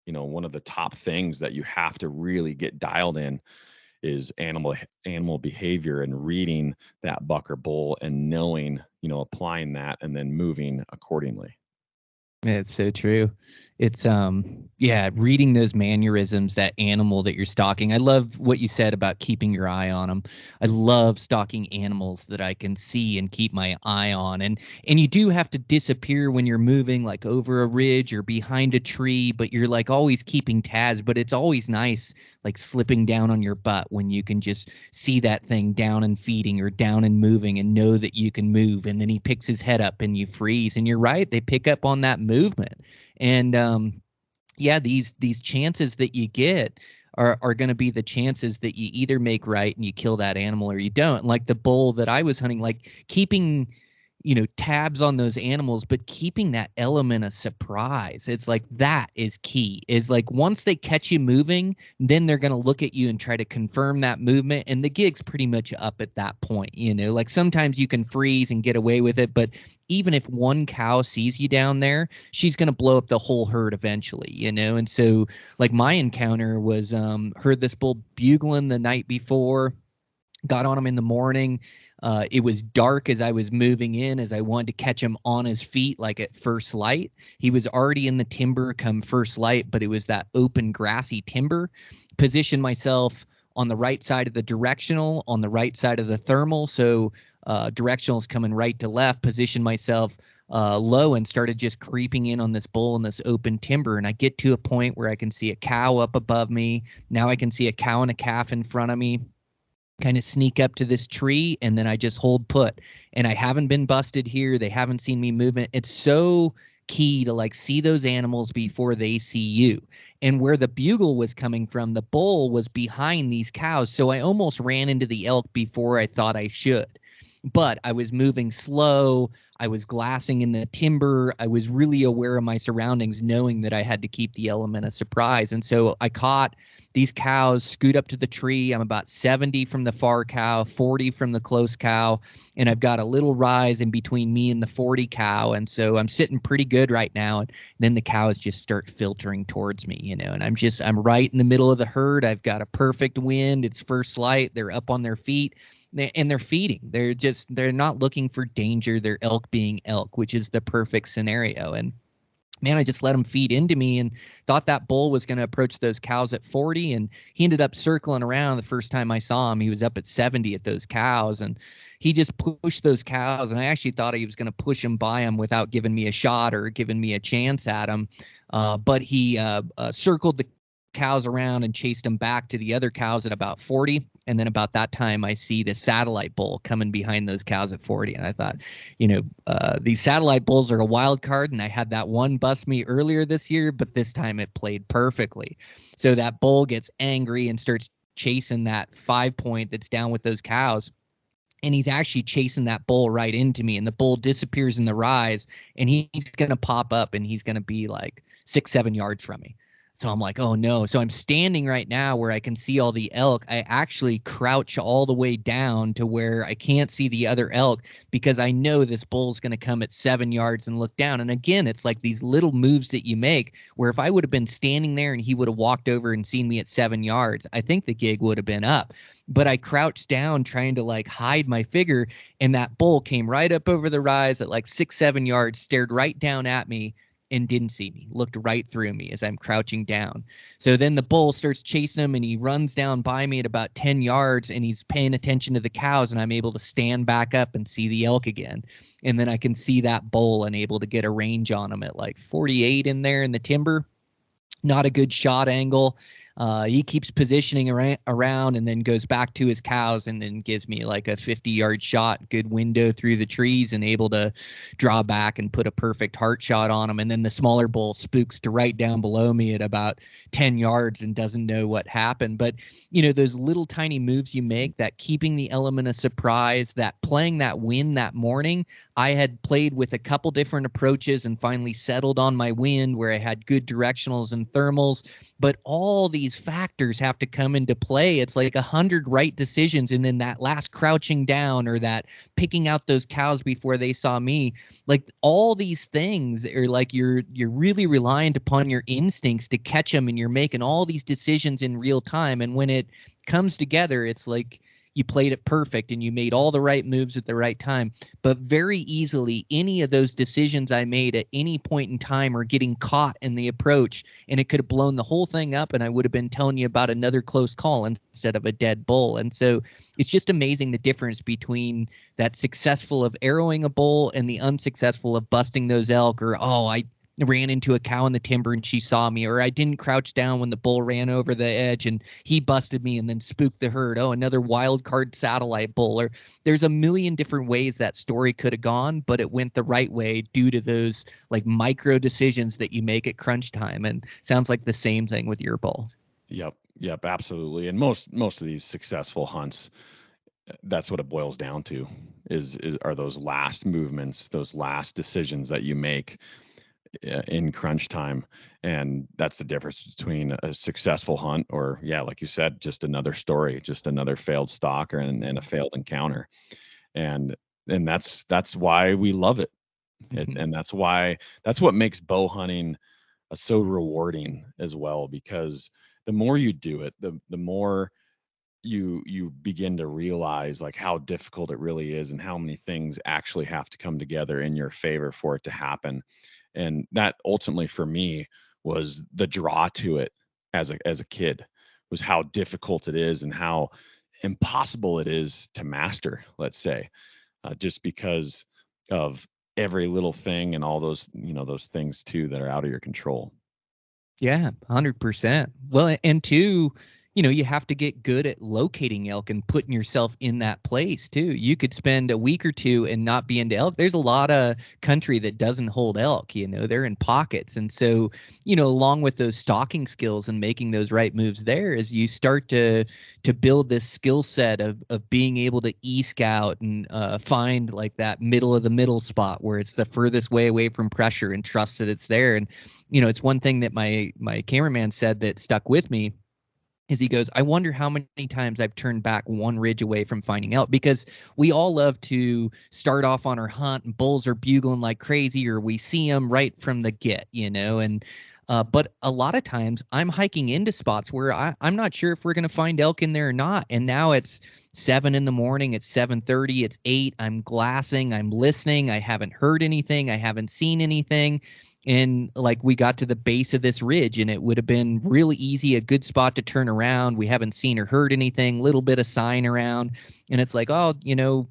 one of the top things that you have to really get dialed in is animal behavior and reading that buck or bull and knowing, applying that and then moving accordingly. Yeah, it's so true. It's reading those mannerisms, that animal that you're stalking. I love what you said about keeping your eye on them. I love stalking animals that I can see and keep my eye on. And you do have to disappear when you're moving, like over a ridge or behind a tree, but you're like always keeping tabs. But it's always nice, like slipping down on your butt when you can just see that thing down and feeding or down and moving and know that you can move. And then he picks his head up and you freeze. And you're right, they pick up on that movement. And these chances that you get are going to be the chances that you either make right and you kill that animal or you don't. Like the bull that I was hunting, like keeping tabs on those animals, but keeping that element of surprise. It's like that is key. Is like once they catch you moving, then they're going to look at you and try to confirm that movement. And the gig's pretty much up at that point. Like sometimes you can freeze and get away with it, but even if one cow sees you down there, she's going to blow up the whole herd eventually, And so like my encounter was, heard this bull bugling the night before, got on him in the morning. It was dark as I was moving in, as I wanted to catch him on his feet, like at first light. He was already in the timber come first light, but it was that open grassy timber. Positioned myself on the right side of the directional, on the right side of the thermal. So directional is coming right to left. Positioned myself low and started just creeping in on this bull in this open timber. And I get to a point where I can see a cow up above me. Now I can see a cow and a calf in front of me. Kind of sneak up to this tree, and then I just hold put. And I haven't been busted here. They haven't seen me moving. It's so key to like see those animals before they see you. And where the bugle was coming from, the bull was behind these cows. So I almost ran into the elk before I thought I should. But I was moving slow. I was glassing in the timber. I was really aware of my surroundings, knowing that I had to keep the element of surprise. And so I caught these cows, scoot up to the tree. I'm about 70 from the far cow, 40 from the close cow, and I've got a little rise in between me and the 40 cow. And so I'm sitting pretty good right now. And then the cows just start filtering towards me, and I'm right in the middle of the herd. I've got a perfect wind. It's first light. They're up on their feet. And they're feeding. They're not looking for danger. They're elk being elk, which is the perfect scenario. And man, I just let him feed into me and thought that bull was going to approach those cows at 40. And he ended up circling around. The first time I saw him, he was up at 70 at those cows. And he just pushed those cows. And I actually thought he was going to push them by him without giving me a shot or giving me a chance at him. But he circled the cows around and chased them back to the other cows at about 40. And then about that time, I see the satellite bull coming behind those cows at 40. And I thought, these satellite bulls are a wild card. And I had that one bust me earlier this year, but this time it played perfectly. So that bull gets angry and starts chasing that 5-point that's down with those cows. And he's actually chasing that bull right into me. And the bull disappears in the rise. And he's going to pop up and he's going to be like 6-7 yards from me. So I'm like, oh no. So I'm standing right now where I can see all the elk. I actually crouch all the way down to where I can't see the other elk because I know this bull's going to come at 7 yards and look down. And again, it's like these little moves that you make where if I would have been standing there and he would have walked over and seen me at 7 yards, I think the gig would have been up. But I crouched down trying to like hide my figure, and that bull came right up over the rise at like 6-7 yards, stared right down at me, and didn't see me, looked right through me as I'm crouching down. So then the bull starts chasing him, and he runs down by me at about 10 yards, and he's paying attention to the cows, and I'm able to stand back up and see the elk again. And then I can see that bull and able to get a range on him at like 48 in there in the timber. Not a good shot angle. He keeps positioning around and then goes back to his cows and then gives me like a 50-yard shot, good window through the trees, and able to draw back and put a perfect heart shot on him. And then the smaller bull spooks to right down below me at about 10 yards and doesn't know what happened. But, you know, those little tiny moves you make, that keeping the element of surprise, that playing that wind that morning, I had played with a couple different approaches and finally settled on my wind where I had good directionals and thermals. But all these factors have to come into play. It's like 100 right decisions, and then that last crouching down or that picking out those cows before they saw me. Like all these things are like you're really reliant upon your instincts to catch them, and you're making all these decisions in real time. And when it comes together, it's like you played it perfect and you made all the right moves at the right time. But very easily, any of those decisions I made at any point in time are getting caught in the approach, and it could have blown the whole thing up, and I would have been telling you about another close call instead of a dead bull. And so it's just amazing the difference between that successful of arrowing a bull and the unsuccessful of busting those elk, or, oh, I ran into a cow in the timber and she saw me, or I didn't crouch down when the bull ran over the edge and he busted me and then spooked the herd. Oh, another wild card satellite bull. Or there's a million different ways that story could have gone, but it went the right way due to those like micro decisions that you make at crunch time. And sounds like the same thing with your bull. Yep, absolutely. And most of these successful hunts, that's what it boils down to are those last movements, those last decisions that you make in crunch time. And that's the difference between a successful hunt or, yeah, like you said, just another story, just another failed stalk and a failed encounter. And that's why we love it. And that's what makes bow hunting so rewarding as well, because the more you do it, the more you begin to realize like how difficult it really is and how many things actually have to come together in your favor for it to happen. And that ultimately for me was the draw to it as a kid, was how difficult it is and how impossible it is to master, let's say, just because of every little thing and all those, those things too that are out of your control. Yeah, 100%. Well, and two, you have to get good at locating elk and putting yourself in that place too. You could spend a week or two and not be into elk. There's a lot of country that doesn't hold elk, they're in pockets. And so, along with those stalking skills and making those right moves there, as you start to build this skill set of being able to e-scout and find like that middle of the middle spot where it's the furthest way away from pressure and trust that it's there. And, it's one thing that my cameraman said that stuck with me is he goes, I wonder how many times I've turned back one ridge away from finding elk, because we all love to start off on our hunt and bulls are bugling like crazy, or we see them right from the get, and but a lot of times I'm hiking into spots where I'm not sure if we're going to find elk in there or not. And now it's 7 a.m, it's 7:30, it's 8. I'm glassing, I'm listening. I haven't heard anything. I haven't seen anything. And like we got to the base of this ridge and it would have been really easy, a good spot to turn around. We haven't seen or heard anything, little bit of sign around. And it's like, oh, no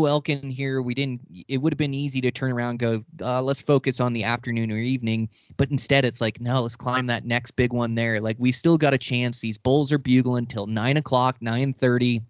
elk in here. It would have been easy to turn around and go, let's focus on the afternoon or evening. But instead it's like, no, let's climb that next big one there. Like we still got a chance. These bulls are bugling till 9 o'clock, 9:30.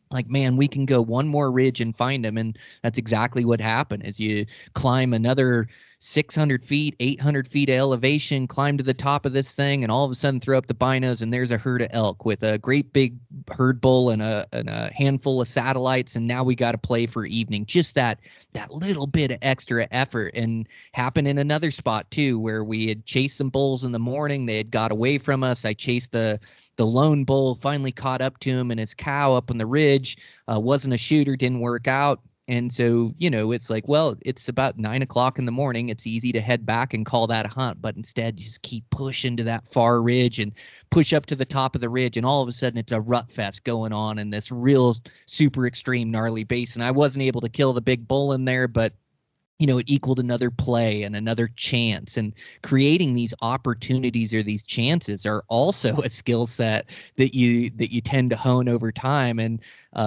Like, man, we can go one more ridge and find them. And that's exactly what happened as you climb another 600 feet, 800 feet of elevation, climb to the top of this thing, and all of a sudden throw up the binos, and there's a herd of elk with a great big herd bull and a handful of satellites, and now we got to play for evening. Just that little bit of extra effort. And happened in another spot too, where we had chased some bulls in the morning. They had got away from us. I chased the lone bull, finally caught up to him and his cow up on the ridge. Wasn't a shooter, didn't work out. And so, it's like, well, it's about 9 o'clock in the morning. It's easy to head back and call that a hunt, but instead you just keep pushing to that far ridge and push up to the top of the ridge. And all of a sudden it's a rut fest going on in this real super extreme gnarly basin. I wasn't able to kill the big bull in there, but it equaled another play and another chance. And creating these opportunities or these chances are also a skill set that you tend to hone over time. And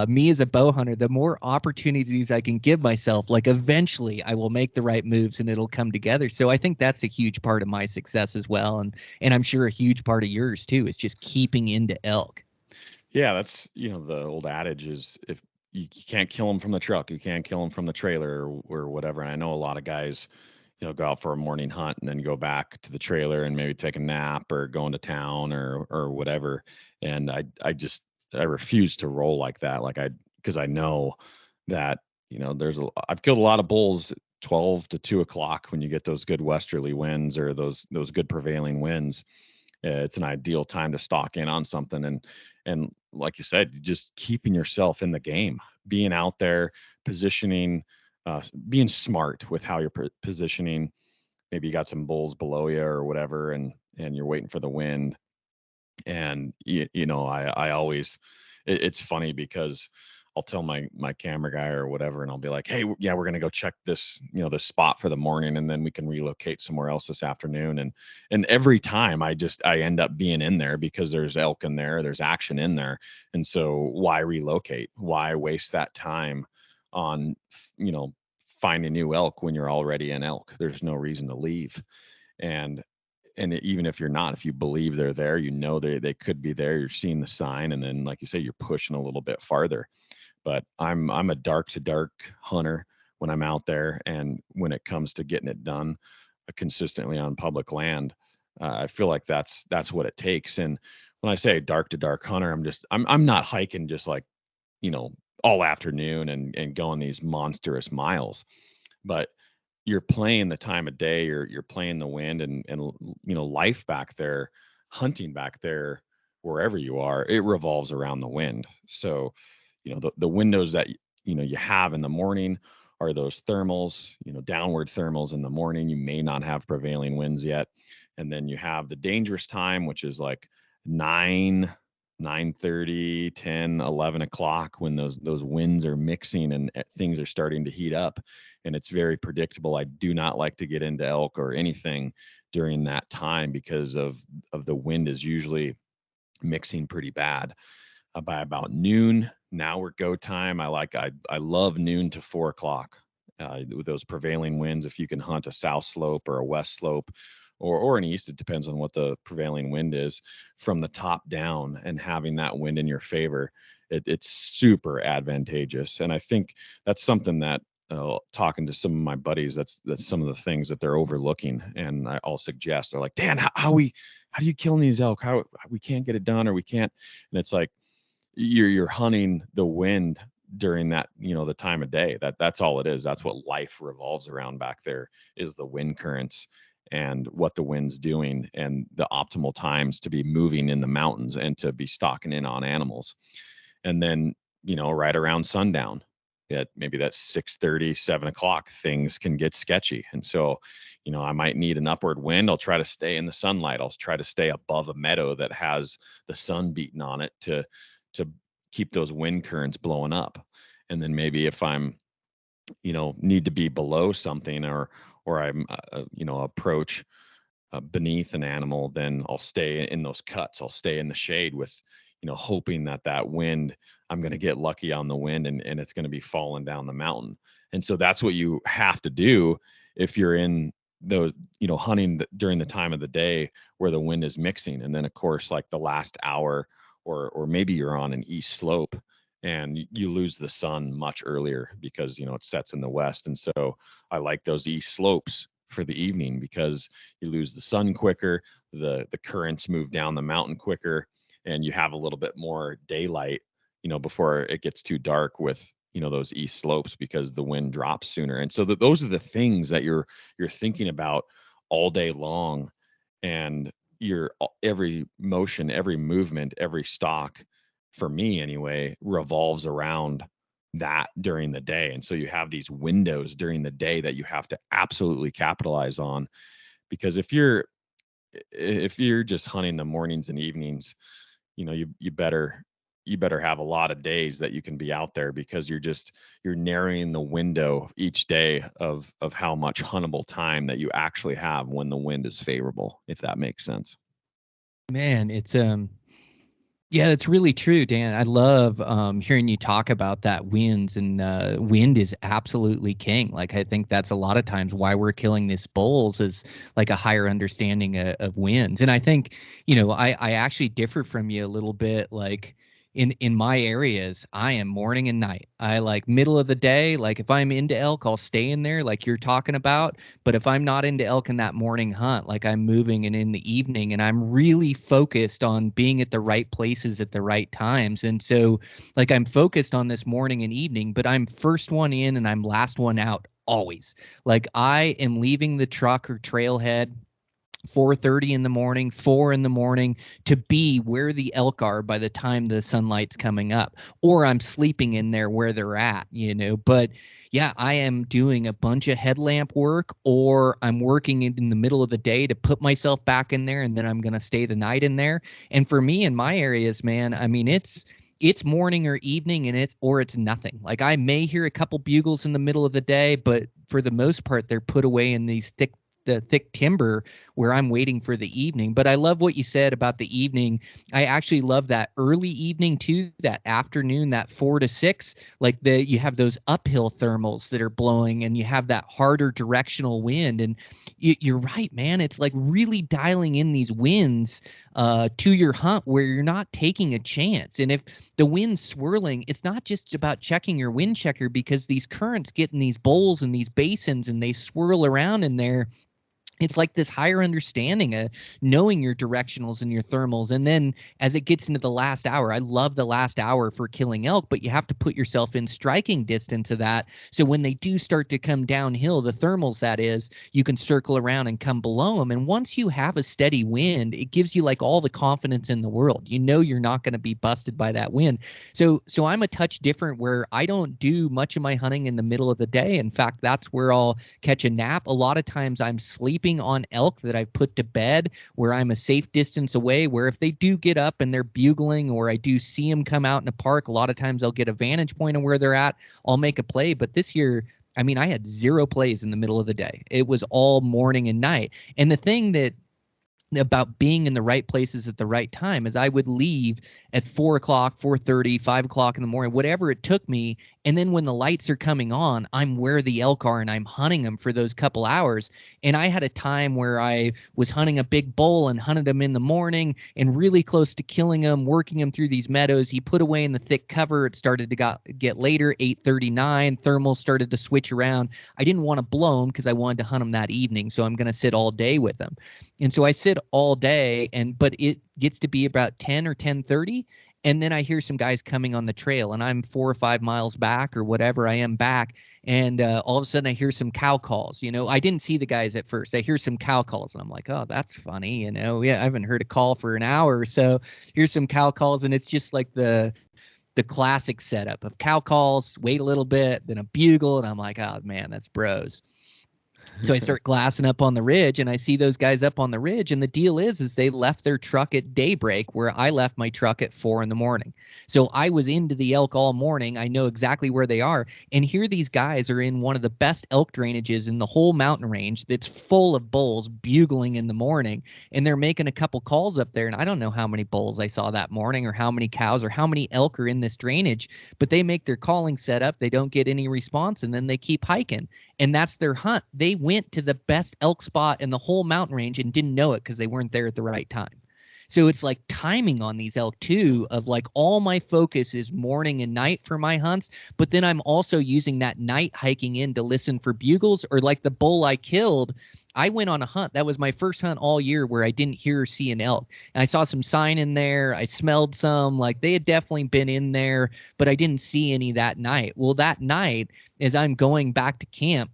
me as a bow hunter, the more opportunities I can give myself, like eventually I will make the right moves and it'll come together. So I think that's a huge part of my success as well. And I'm sure a huge part of yours too, is just keeping into elk. Yeah, that's, the old adage is, if you can't kill them from the truck, you can't kill them from the trailer or whatever. And I know a lot of guys, go out for a morning hunt and then go back to the trailer and maybe take a nap or go into town or whatever. And I refuse to roll like that. Because I know that, I've killed a lot of bulls 12 to 2 o'clock when you get those good westerly winds or those good prevailing winds. It's an ideal time to stalk in on something. And like you said, just keeping yourself in the game, being out there, positioning, being smart with how you're positioning. Maybe you got some bulls below you or whatever, and you're waiting for the wind. And I always, it's funny because I'll tell my camera guy or whatever, and I'll be like, hey, yeah, we're going to go check this, this spot for the morning, and then we can relocate somewhere else this afternoon. And every time I end up being in there because there's elk in there, there's action in there. And so why relocate? Why waste that time on, finding new elk when you're already in elk? There's no reason to leave. And even if you're not, if you believe they're there, they could be there, you're seeing the sign. And then, like you say, you're pushing a little bit farther. But I'm a dark to dark hunter when I'm out there. And when it comes to getting it done consistently on public land, I feel like that's what it takes. And when I say dark to dark hunter, I'm not hiking just like, all afternoon and going these monstrous miles, but you're playing the time of day, you're playing the wind and life back there, hunting back there, wherever you are, it revolves around the wind. So, the windows that, you have in the morning are those thermals, downward thermals in the morning. You may not have prevailing winds yet. And then you have the dangerous time, which is like 9:30, 10, 11 o'clock, when those winds are mixing and things are starting to heat up. And it's very predictable. I do not like to get into elk or anything during that time because of the wind is usually mixing pretty bad. By about noon, now we're go time. I love noon to 4 o'clock with those prevailing winds. If you can hunt a south slope or a west slope or an east, it depends on what the prevailing wind is, from the top down, and having that wind in your favor, it's super advantageous. And I think that's something that talking to some of my buddies, that's some of the things that they're overlooking. And I'll suggest, they're like, Dan, how do you kill these elk? How we can't get it done, or we can't. And it's like, you're hunting the wind during that, the time of day. That's all it is. That's what life revolves around back there, is the wind currents and what the wind's doing and the optimal times to be moving in the mountains and to be stalking in on animals. And then, right around sundown, maybe that's 6:30, 7 o'clock, things can get sketchy. And so, I might need an upward wind. I'll try to stay in the sunlight. I'll try to stay above a meadow that has the sun beating on it to keep those wind currents blowing up. And then maybe if I'm, need to be below something or I'm, approach beneath an animal, then I'll stay in those cuts. I'll stay in the shade with, hoping that wind, I'm going to get lucky on the wind and it's going to be falling down the mountain. And so that's what you have to do if you're in those, hunting during the time of the day where the wind is mixing. And then of course, like the last hour, or maybe you're on an east slope and you lose the sun much earlier because, it sets in the west. And so I like those east slopes for the evening, because you lose the sun quicker, the currents move down the mountain quicker, and you have a little bit more daylight, before it gets too dark with, those east slopes, because the wind drops sooner. And so those are the things that you're thinking about all day long. And your every motion, every movement, every stalk, for me anyway, revolves around that during the day. And so you have these windows during the day that you have to absolutely capitalize on, because if you're just hunting the mornings and evenings, you better have a lot of days that you can be out there, because you're narrowing the window each day of how much huntable time that you actually have when the wind is favorable, if that makes sense. Man, it's yeah, that's really true, Dan. I love hearing you talk about that winds, and wind is absolutely king. Like, I think that's a lot of times why we're killing these bulls, is like a higher understanding of winds. And I think, I actually differ from you a little bit. Like, in my areas, I am morning and night. I like middle of the day. Like, if I'm into elk, I'll stay in there like you're talking about. But if I'm not into elk in that morning hunt, like, I'm moving and in the evening, and I'm really focused on being at the right places at the right times. And so, like, I'm focused on this morning and evening, but I'm first one in and I'm last one out always. Like, I am leaving the truck or trailhead 4:30 in the morning, 4 in the morning, to be where the elk are by the time the sunlight's coming up, or I'm sleeping in there where they're at, But yeah, I am doing a bunch of headlamp work, or I'm working in the middle of the day to put myself back in there, and then I'm going to stay the night in there. And for me in my areas, man, I mean, it's morning or evening, and it's nothing. Like, I may hear a couple bugles in the middle of the day, but for the most part, they're put away in the thick timber where I'm waiting for the evening. But I love what you said about the evening. I actually love that early evening too, that afternoon, that 4 to 6, like you have those uphill thermals that are blowing, and you have that harder directional wind. And you're right, man. It's like really dialing in these winds to your hunt, where you're not taking a chance. And if the wind's swirling, it's not just about checking your wind checker, because these currents get in these bowls and these basins, and they swirl around in there. It's like this higher understanding of knowing your directionals and your thermals. And then as it gets into the last hour, I love the last hour for killing elk, but you have to put yourself in striking distance of that. So when they do start to come downhill, the thermals, that is, you can circle around and come below them. And once you have a steady wind, it gives you like all the confidence in the world. You're not going to be busted by that wind. So I'm a touch different, where I don't do much of my hunting in the middle of the day. In fact, that's where I'll catch a nap. A lot of times I'm sleeping on elk that I've put to bed, where I'm a safe distance away, where if they do get up and they're bugling, or I do see them come out in a park, a lot of times I'll get a vantage point of where they're at. I'll make a play. But this year, I mean, I had 0 plays in the middle of the day. It was all morning and night. And the thing that about being in the right places at the right time is I would leave at 4 o'clock, 4:30, 5 o'clock in the morning, whatever it took me. And then when the lights are coming on, I'm where the elk are, and I'm hunting them for those couple hours. And I had a time where I was hunting a big bull and hunted him in the morning and really close to killing him, working him through these meadows. He put away in the thick cover. It started to get later, 8:39. Thermals started to switch around. I didn't want to blow him because I wanted to hunt him that evening. So I'm going to sit all day with him. And so I sit all day, but it gets to be about 10 or 10:30. And then I hear some guys coming on the trail, and I'm 4 or 5 miles back or whatever I am back. And all of a sudden I hear some cow calls. I didn't see the guys at first. I hear some cow calls, and I'm like, oh, that's funny. Yeah, I haven't heard a call for an hour or so. Here's some cow calls, and it's just like the classic setup of cow calls, wait a little bit, then a bugle, and I'm like, oh, man, that's bros. So I start glassing up on the ridge, and I see those guys up on the ridge. And the deal is they left their truck at daybreak, where I left my truck at 4 in the morning. So I was into the elk all morning. I know exactly where they are. And here these guys are in one of the best elk drainages in the whole mountain range that's full of bulls bugling in the morning. And they're making a couple calls up there. And I don't know how many bulls I saw that morning, or how many cows, or how many elk are in this drainage. But they make their calling setup. They don't get any response, and then they keep hiking. And that's their hunt. They went to the best elk spot in the whole mountain range and didn't know it because they weren't there at the right time. So it's like timing on these elk too, of like all my focus is morning and night for my hunts, but then I'm also using that night hiking in to listen for bugles. Or like the bull I killed, I went on a hunt. That was my first hunt all year where I didn't hear or see an elk. And I saw some sign in there. I smelled some, like they had definitely been in there, but I didn't see any that night. Well, that night, as I'm going back to camp,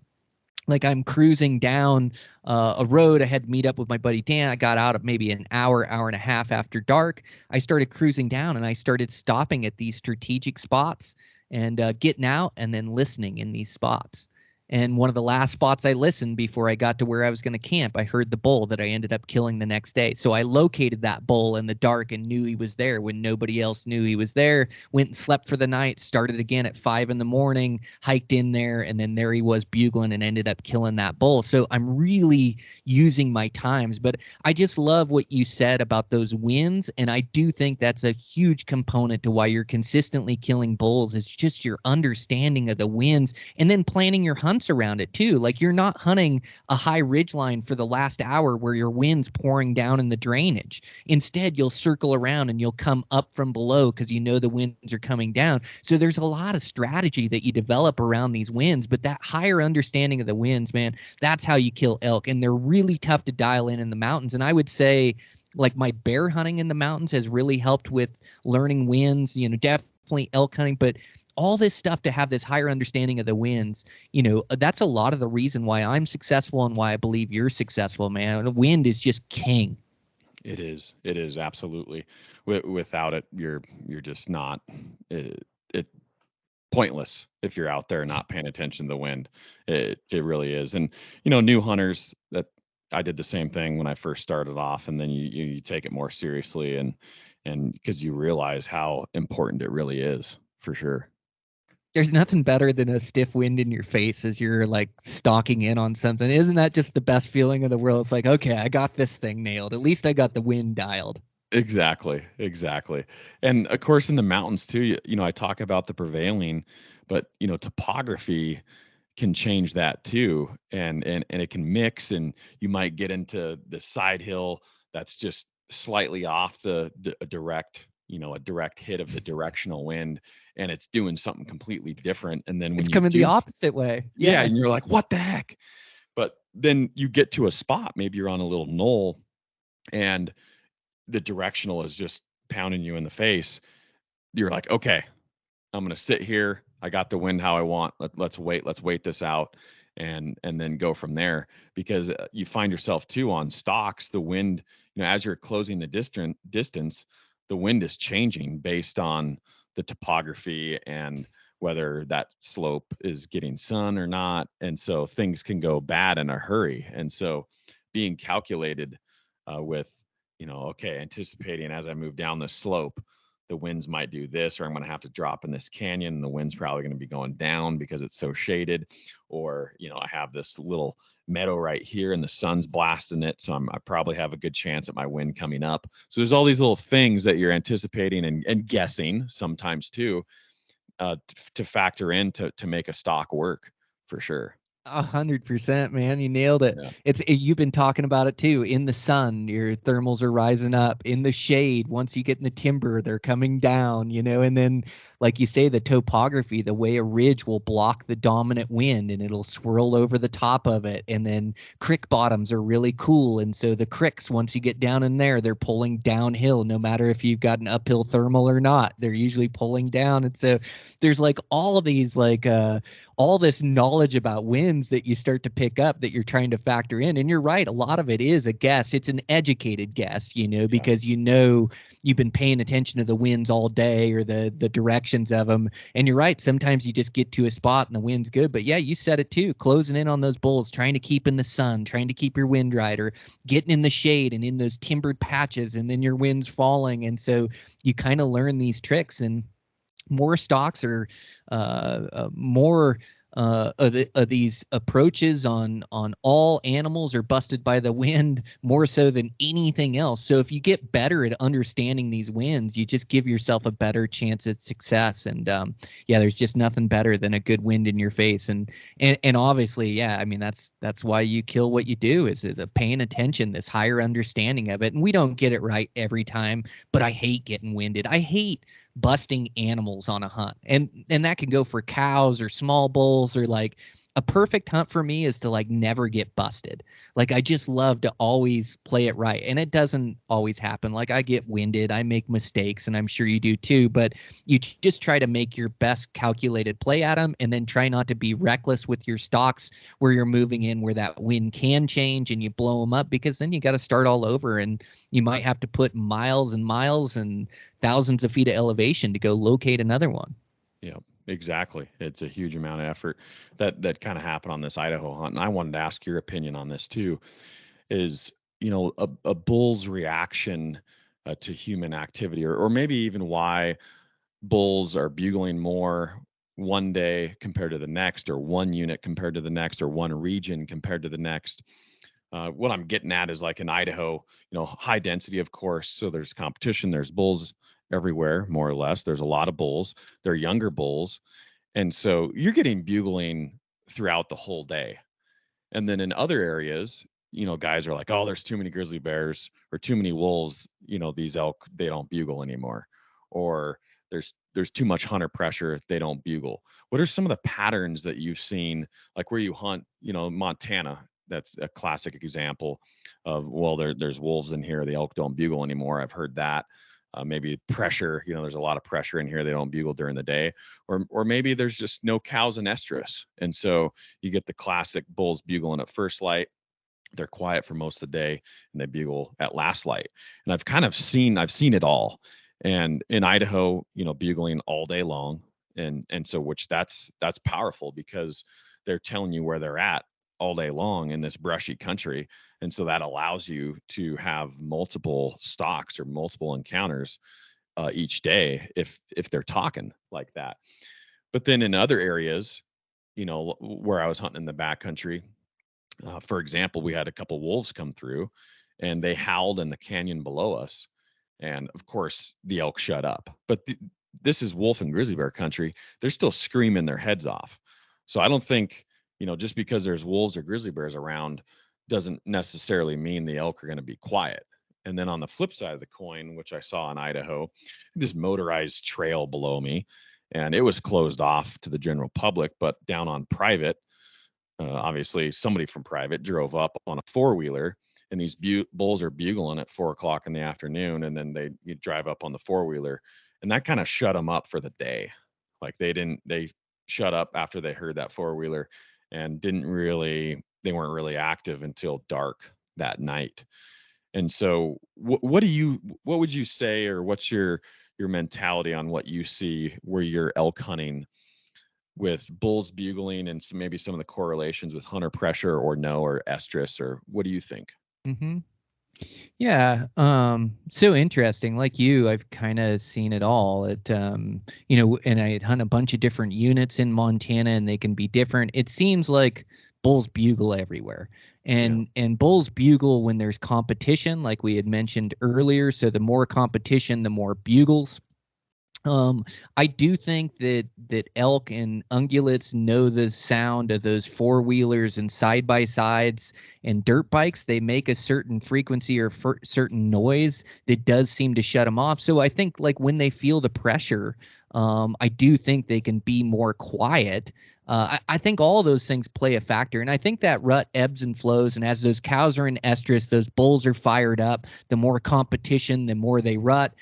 like I'm cruising down a road. I had to meet up with my buddy Dan. I got out at maybe an hour and a half after dark. I started cruising down and I started stopping at these strategic spots and getting out and then listening in these spots. And one of the last spots I listened before I got to where I was going to camp, I heard the bull that I ended up killing the next day. So I located that bull in the dark and knew he was there when nobody else knew he was there. Went and slept for the night, started again at 5 a.m, hiked in there, and then there he was bugling and ended up killing that bull. So I'm really using my times. But I just love what you said about those wins. And I do think that's a huge component to why you're consistently killing bulls, is just your understanding of the wins and then planning your hunts around it too. Like you're not hunting a high ridge line for the last hour where your wind's pouring down in the drainage. Instead, you'll circle around and you'll come up from below because you know the winds are coming down. So there's a lot of strategy that you develop around these winds, but that higher understanding of the winds, man, that's how you kill elk. And they're really tough to dial in the mountains. And I would say like my bear hunting in the mountains has really helped with learning winds, definitely elk hunting, but all this stuff to have this higher understanding of the winds, that's a lot of the reason why I'm successful and why I believe you're successful, man. The wind is just king. It is absolutely. Without it, you're just not. It pointless if you're out there not paying attention to the wind. It really is. And new hunters, that I did the same thing when I first started off, and then you take it more seriously, and because you realize how important it really is, for sure. There's nothing better than a stiff wind in your face as you're like stalking in on something. Isn't that just the best feeling of the world? It's like, okay, I got this thing nailed. At least I got the wind dialed. Exactly. And of course, in the mountains too, I talk about the prevailing, but topography can change that too, and it can mix, and you might get into the side hill that's just slightly off the direct, a direct hit of the directional wind, and it's doing something completely different. And then when it's coming the opposite way. Yeah. And you're like, what the heck? But then you get to a spot, maybe you're on a little knoll and the directional is just pounding you in the face. You're like, okay, I'm going to sit here. I got the wind how I want. Let's wait this out. And then go from there, because you find yourself too on stalks, the wind, as you're closing the distance, the wind is changing based on the topography and whether that slope is getting sun or not. And so things can go bad in a hurry. And so being calculated with, okay, anticipating as I move down the slope, the winds might do this, or I'm going to have to drop in this canyon and the wind's probably going to be going down because it's so shaded, or, I have this little meadow right here and the sun's blasting it. So I probably have a good chance at my wind coming up. So there's all these little things that you're anticipating and guessing sometimes too, to factor in to make a stalk work, for sure. 100%, man. You nailed it. Yeah. You've been talking about it too. In the sun, your thermals are rising up. In the shade, once you get in the timber, they're coming down, and then, like you say, the topography, the way a ridge will block the dominant wind and it'll swirl over the top of it. And then creek bottoms are really cool. And so the creeks, once you get down in there, they're pulling downhill, no matter if you've got an uphill thermal or not. They're usually pulling down. And so there's like all of these, all this knowledge about winds that you start to pick up that you're trying to factor in. And you're right. A lot of it is a guess. It's an educated guess, because you've been paying attention to the winds all day, or the directions of them. And you're right. Sometimes you just get to a spot and the wind's good. But yeah, you said it too. Closing in on those bulls, trying to keep in the sun, trying to keep your wind right, or getting in the shade and in those timbered patches, and then your wind's falling. And so you kind of learn these tricks, and more stalks are more of these approaches on all animals are busted by the wind more so than anything else. So if you get better at understanding these winds, you just give yourself a better chance at success. And yeah, there's just nothing better than a good wind in your face. And obviously, yeah, I mean that's why you kill what you do is a paying attention, this higher understanding of it. And we don't get it right every time, but I hate getting winded. I hate busting animals on a hunt, and that can go for cows or small bulls, or like a perfect hunt for me is to like never get busted. Like I just love to always play it right, and it doesn't always happen. Like I get winded, I make mistakes, and I'm sure you do too, but you just try to make your best calculated play at them, and then try not to be reckless with your stalks where you're moving in where that wind can change and you blow them up, because then you got to start all over, and you might have to put miles and miles and thousands of feet of elevation to go locate another one. Yeah, exactly. It's a huge amount of effort that kind of happened on this Idaho hunt. And I wanted to ask your opinion on this too, is, a bull's reaction to human activity, or maybe even why bulls are bugling more one day compared to the next, or one unit compared to the next, or one region compared to the next. What I'm getting at is like in Idaho, high density, of course. So there's competition. There's bulls everywhere, more or less. There's a lot of bulls. They're younger bulls. And so you're getting bugling throughout the whole day. And then in other areas, guys are like, oh, there's too many grizzly bears or too many wolves. These elk, they don't bugle anymore. Or there's too much hunter pressure. They don't bugle. What are some of the patterns that you've seen, like where you hunt, Montana? That's a classic example of, well, there's wolves in here. The elk don't bugle anymore. I've heard that. Maybe pressure, there's a lot of pressure in here. They don't bugle during the day, or maybe there's just no cows in estrus. And so you get the classic bulls bugling at first light. They're quiet for most of the day and they bugle at last light. And I've seen it all. And in Idaho, bugling all day long. And so, which that's powerful because they're telling you where they're at all day long in this brushy country. And so that allows you to have multiple stalks or multiple encounters each day if they're talking like that. But then in other areas, where I was hunting in the backcountry, for example, we had a couple wolves come through and they howled in the canyon below us. And of course, the elk shut up. But this is wolf and grizzly bear country. They're still screaming their heads off. So I don't think, just because there's wolves or grizzly bears around doesn't necessarily mean the elk are going to be quiet. And then on the flip side of the coin, which I saw in Idaho, this motorized trail below me, and it was closed off to the general public, but down on private, obviously somebody from private drove up on a four-wheeler, and these bulls are bugling at 4:00 in the afternoon, and then you drive up on the four-wheeler, and that kind of shut them up for the day. Like they shut up after they heard that four-wheeler, and they weren't really active until dark that night. And so what would you say, or what's your mentality on what you see where you're elk hunting with bulls bugling, and maybe some of the correlations with hunter pressure or estrus, or what do you think? Mm-hmm. Yeah. So interesting. Like you, I've kind of seen it all. And I hunt a bunch of different units in Montana, and they can be different. It seems like bulls bugle everywhere, and bulls bugle when there's competition, like we had mentioned earlier. So the more competition, the more bugles. I do think that elk and ungulates know the sound of those four-wheelers and side-by-sides and dirt bikes. They make a certain frequency or certain noise that does seem to shut them off. So I think like when they feel the pressure, I do think they can be more quiet. I think all of those things play a factor. And I think that rut ebbs and flows. And as those cows are in estrus, those bulls are fired up. The more competition, the more they rut.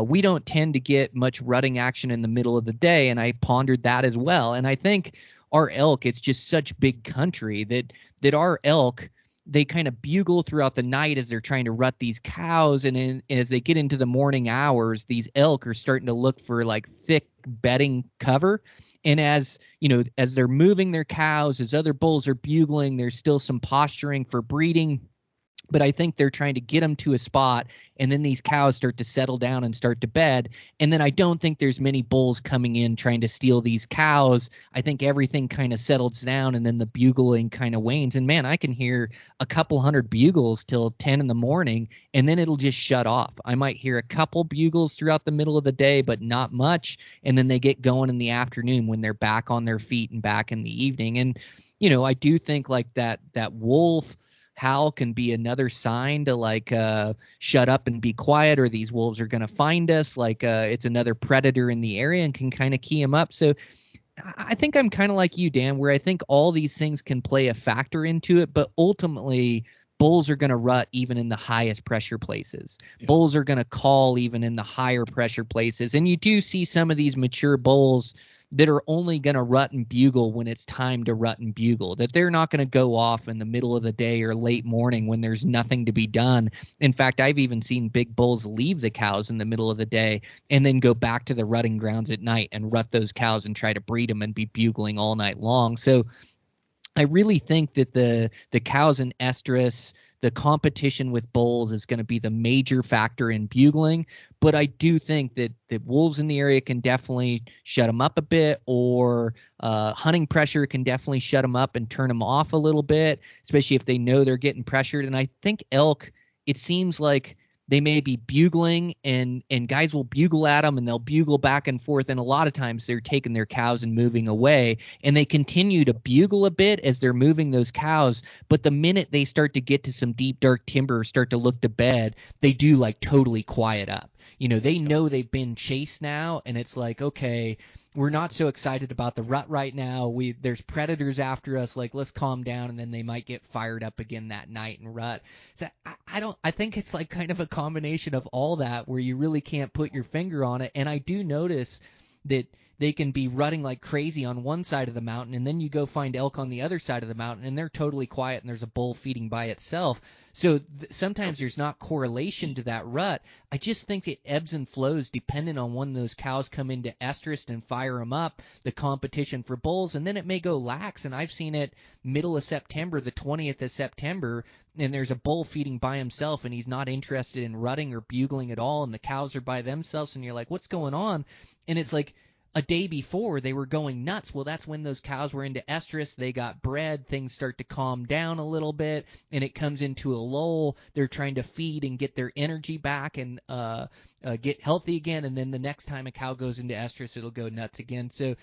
We don't tend to get much rutting action in the middle of the day, and I pondered that as well. And I think our elk, it's just such big country that our elk, they kind of bugle throughout the night as they're trying to rut these cows, and as they get into the morning hours, these elk are starting to look for like thick bedding cover. And as they're moving their cows, as other bulls are bugling, there's still some posturing for breeding. But I think they're trying to get them to a spot, and then these cows start to settle down and start to bed. And then I don't think there's many bulls coming in trying to steal these cows. I think everything kind of settles down, and then the bugling kind of wanes. And man, I can hear a couple hundred bugles till 10 in the morning, and then it'll just shut off. I might hear a couple bugles throughout the middle of the day, but not much. And then they get going in the afternoon when they're back on their feet and back in the evening. And, I do think like that wolf howl can be another sign to like shut up and be quiet, or these wolves are going to find us. Like it's another predator in the area and can kind of key them up. So I think I'm kind of like you, Dan, where I think all these things can play a factor into it, but ultimately bulls are going to rut even in the highest pressure places. Yeah. Bulls are going to call even in the higher pressure places. And you do see some of these mature bulls that are only going to rut and bugle when it's time to rut and bugle, that they're not going to go off in the middle of the day or late morning when there's nothing to be done. In fact, I've even seen big bulls leave the cows in the middle of the day and then go back to the rutting grounds at night and rut those cows and try to breed them and be bugling all night long. So I really think that the cows in estrus, the competition with bulls is going to be the major factor in bugling. But I do think that wolves in the area can definitely shut them up a bit, or hunting pressure can definitely shut them up and turn them off a little bit, especially if they know they're getting pressured. And I think elk, it seems like they may be bugling and guys will bugle at them and they'll bugle back and forth. And a lot of times they're taking their cows and moving away, and they continue to bugle a bit as they're moving those cows. But the minute they start to get to some deep, dark timber, start to look to bed, they do like totally quiet up. They know they've been chased now, and it's like, okay, we're not so excited about the rut right now. There's predators after us. Like, let's calm down, and then they might get fired up again that night and rut. So I think it's like kind of a combination of all that where you really can't put your finger on it. And I do notice that they can be rutting like crazy on one side of the mountain, and then you go find elk on the other side of the mountain, and they're totally quiet, and there's a bull feeding by itself. So sometimes there's not correlation to that rut. I just think it ebbs and flows depending on when those cows come into estrus and fire them up, the competition for bulls, and then it may go lax. And I've seen it middle of September, the 20th of September, and there's a bull feeding by himself, and he's not interested in rutting or bugling at all, and the cows are by themselves, and you're like, what's going on? And it's like, a day before they were going nuts. Well, that's when those cows were into estrus. They got bred. Things start to calm down a little bit, and it comes into a lull. They're trying to feed and get their energy back and get healthy again. And then the next time a cow goes into estrus, it'll go nuts again. So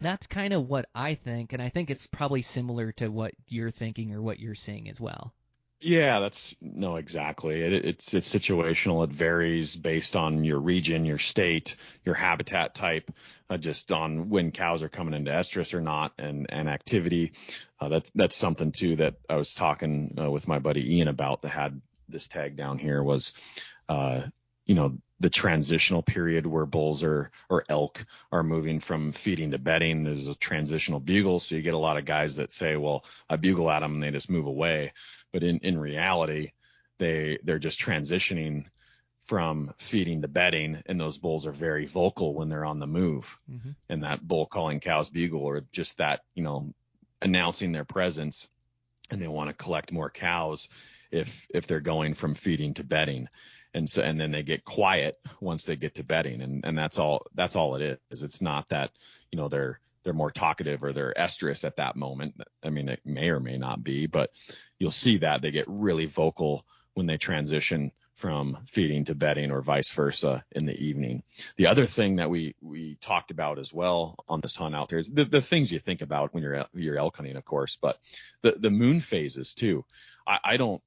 that's kind of what I think, and I think it's probably similar to what you're thinking or what you're seeing as well. Yeah, exactly. It's situational. It varies based on your region, your state, your habitat type, just on when cows are coming into estrus or not, and activity. That's something too that I was talking with my buddy Ian about that had this tag down here was, the transitional period where bulls or elk are moving from feeding to bedding. There's a transitional bugle. So you get a lot of guys that say, well, I bugle at them and they just move away. But in reality, they're just transitioning from feeding to bedding, and those bulls are very vocal when they're on the move. Mm-hmm. And that bull calling cows bugle, or just that, announcing their presence, and they want to collect more cows if they're going from feeding to bedding. And then they get quiet once they get to bedding. And that's all it is. It's not that, they're more talkative or they're estrus at that moment. I mean, it may or may not be, but you'll see that they get really vocal when they transition from feeding to bedding, or vice versa in the evening. The other thing that we talked about as well on this hunt out there is the things you think about when you're elk hunting, of course, but the moon phases too. I don't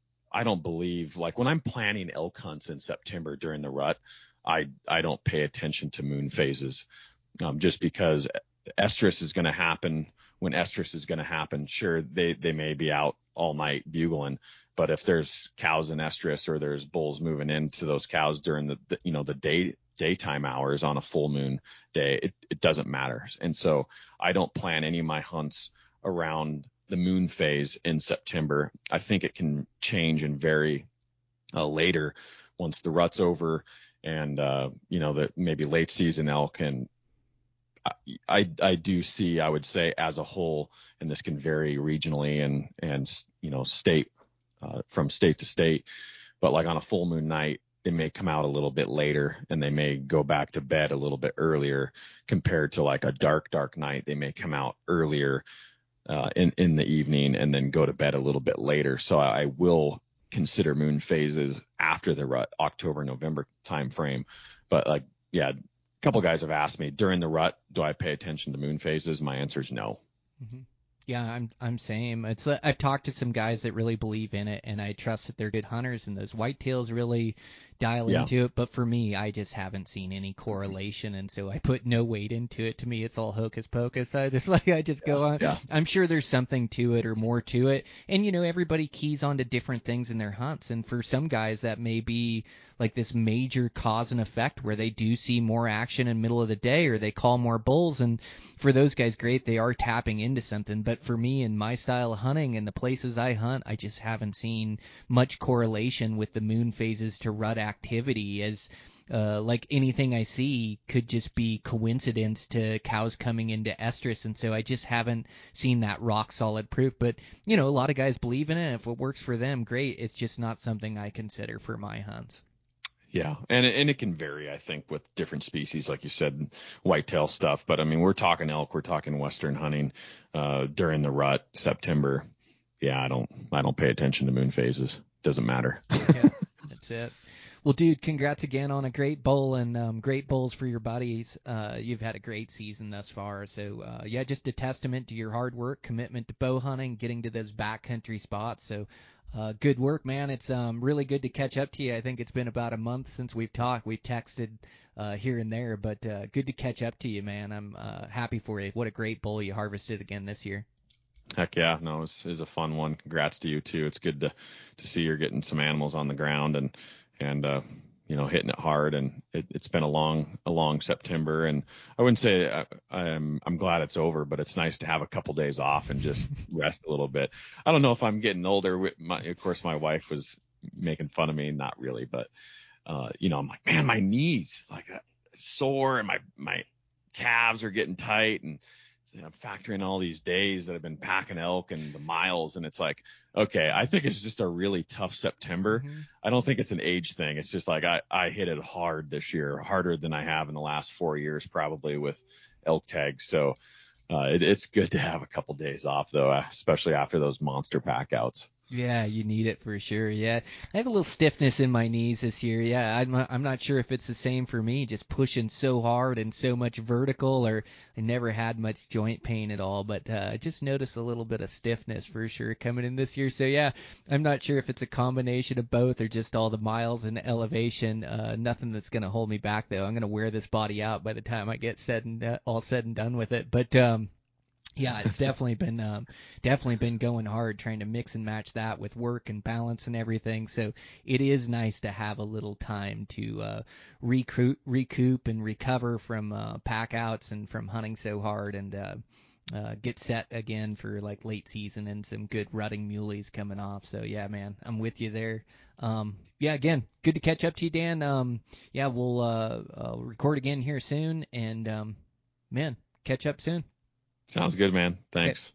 believe, like when I'm planning elk hunts in September during the rut, I don't pay attention to moon phases, just because estrus is going to happen when estrus is going to happen. Sure, they may be out all night bugling, but if there's cows in estrus or there's bulls moving into those cows during the daytime hours on a full moon day, it doesn't matter. And so I don't plan any of my hunts around the moon phase in September. I think it can change and vary later once the rut's over, and the maybe late season elk. And I do see, I would say as a whole, and this can vary regionally and state from state to state. But like on a full moon night, they may come out a little bit later, and they may go back to bed a little bit earlier compared to like a dark night. They may come out earlier in the evening and then go to bed a little bit later. So I will consider moon phases after the rut, October, November time frame. But like, yeah, a couple guys have asked me during the rut, do I pay attention to moon phases? My answer is no. Mm-hmm. Yeah, I'm same. It's I've talked to some guys that really believe in it, and I trust that they're good hunters, and those whitetails really dial into it. But for me, I just haven't seen any correlation, and so I put no weight into it. To me, it's all hocus pocus. I just go on. Yeah. I'm sure there's something to it or more to it, and everybody keys onto different things in their hunts, and for some guys that may be like this major cause and effect where they do see more action in the middle of the day, or they call more bulls, and for those guys, great, they are tapping into something. But for me and my style of hunting and the places I hunt, I just haven't seen much correlation with the moon phases to rut activity, as like anything I see could just be coincidence to cows coming into estrus, and so I just haven't seen that rock solid proof. But a lot of guys believe in it. If it works for them, great. It's just not something I consider for my hunts. Yeah, and it can vary, I think, with different species, like you said, whitetail stuff. But I mean, we're talking elk, we're talking western hunting during the rut, September. Yeah, I don't pay attention to moon phases. Doesn't matter. Yeah, that's it. Well, dude, congrats again on a great bowl, and great bowls for your buddies. You've had a great season thus far. So, yeah, just a testament to your hard work, commitment to bow hunting, getting to those backcountry spots. So, good work, man. It's really good to catch up to you. I think it's been about a month since we've talked. We've texted here and there, but good to catch up to you, man. I'm happy for you. What a great bull you harvested again this year. Heck yeah, no, it was a fun one. Congrats to you too. It's good to see you're getting some animals on the ground and hitting it hard. And it's been a long September, and I wouldn't say I'm glad it's over, but it's nice to have a couple days off and just rest a little bit. I don't know if I'm getting older. Of course, my wife was making fun of me, not really, but I'm like, man, my knees like sore, and my calves are getting tight, and I'm factoring all these days that I've been packing elk and the miles, and it's like, okay, I think it's just a really tough September. Mm-hmm. I don't think it's an age thing. It's just like I hit it hard this year, harder than I have in the last 4 years probably with elk tags. So it's good to have a couple days off though, especially after those monster pack outs. Yeah, you need it for sure. Yeah, I have a little stiffness in my knees this year. Yeah, I'm not sure if it's the same for me, just pushing so hard and so much vertical, or I never had much joint pain at all, but I just noticed a little bit of stiffness for sure coming in this year. So yeah, I'm not sure if it's a combination of both or just all the miles and elevation. Nothing that's going to hold me back though. I'm going to wear this body out by the time I get all said and done with it. But yeah, it's definitely been going hard trying to mix and match that with work and balance and everything. So it is nice to have a little time to recoup and recover from pack outs and from hunting so hard, and get set again for like late season and some good rutting muleys coming off. So yeah, man, I'm with you there. Yeah, again, good to catch up to you, Dan. Yeah, we'll record again here soon, and man, catch up soon. Sounds good, man. Thanks. Okay.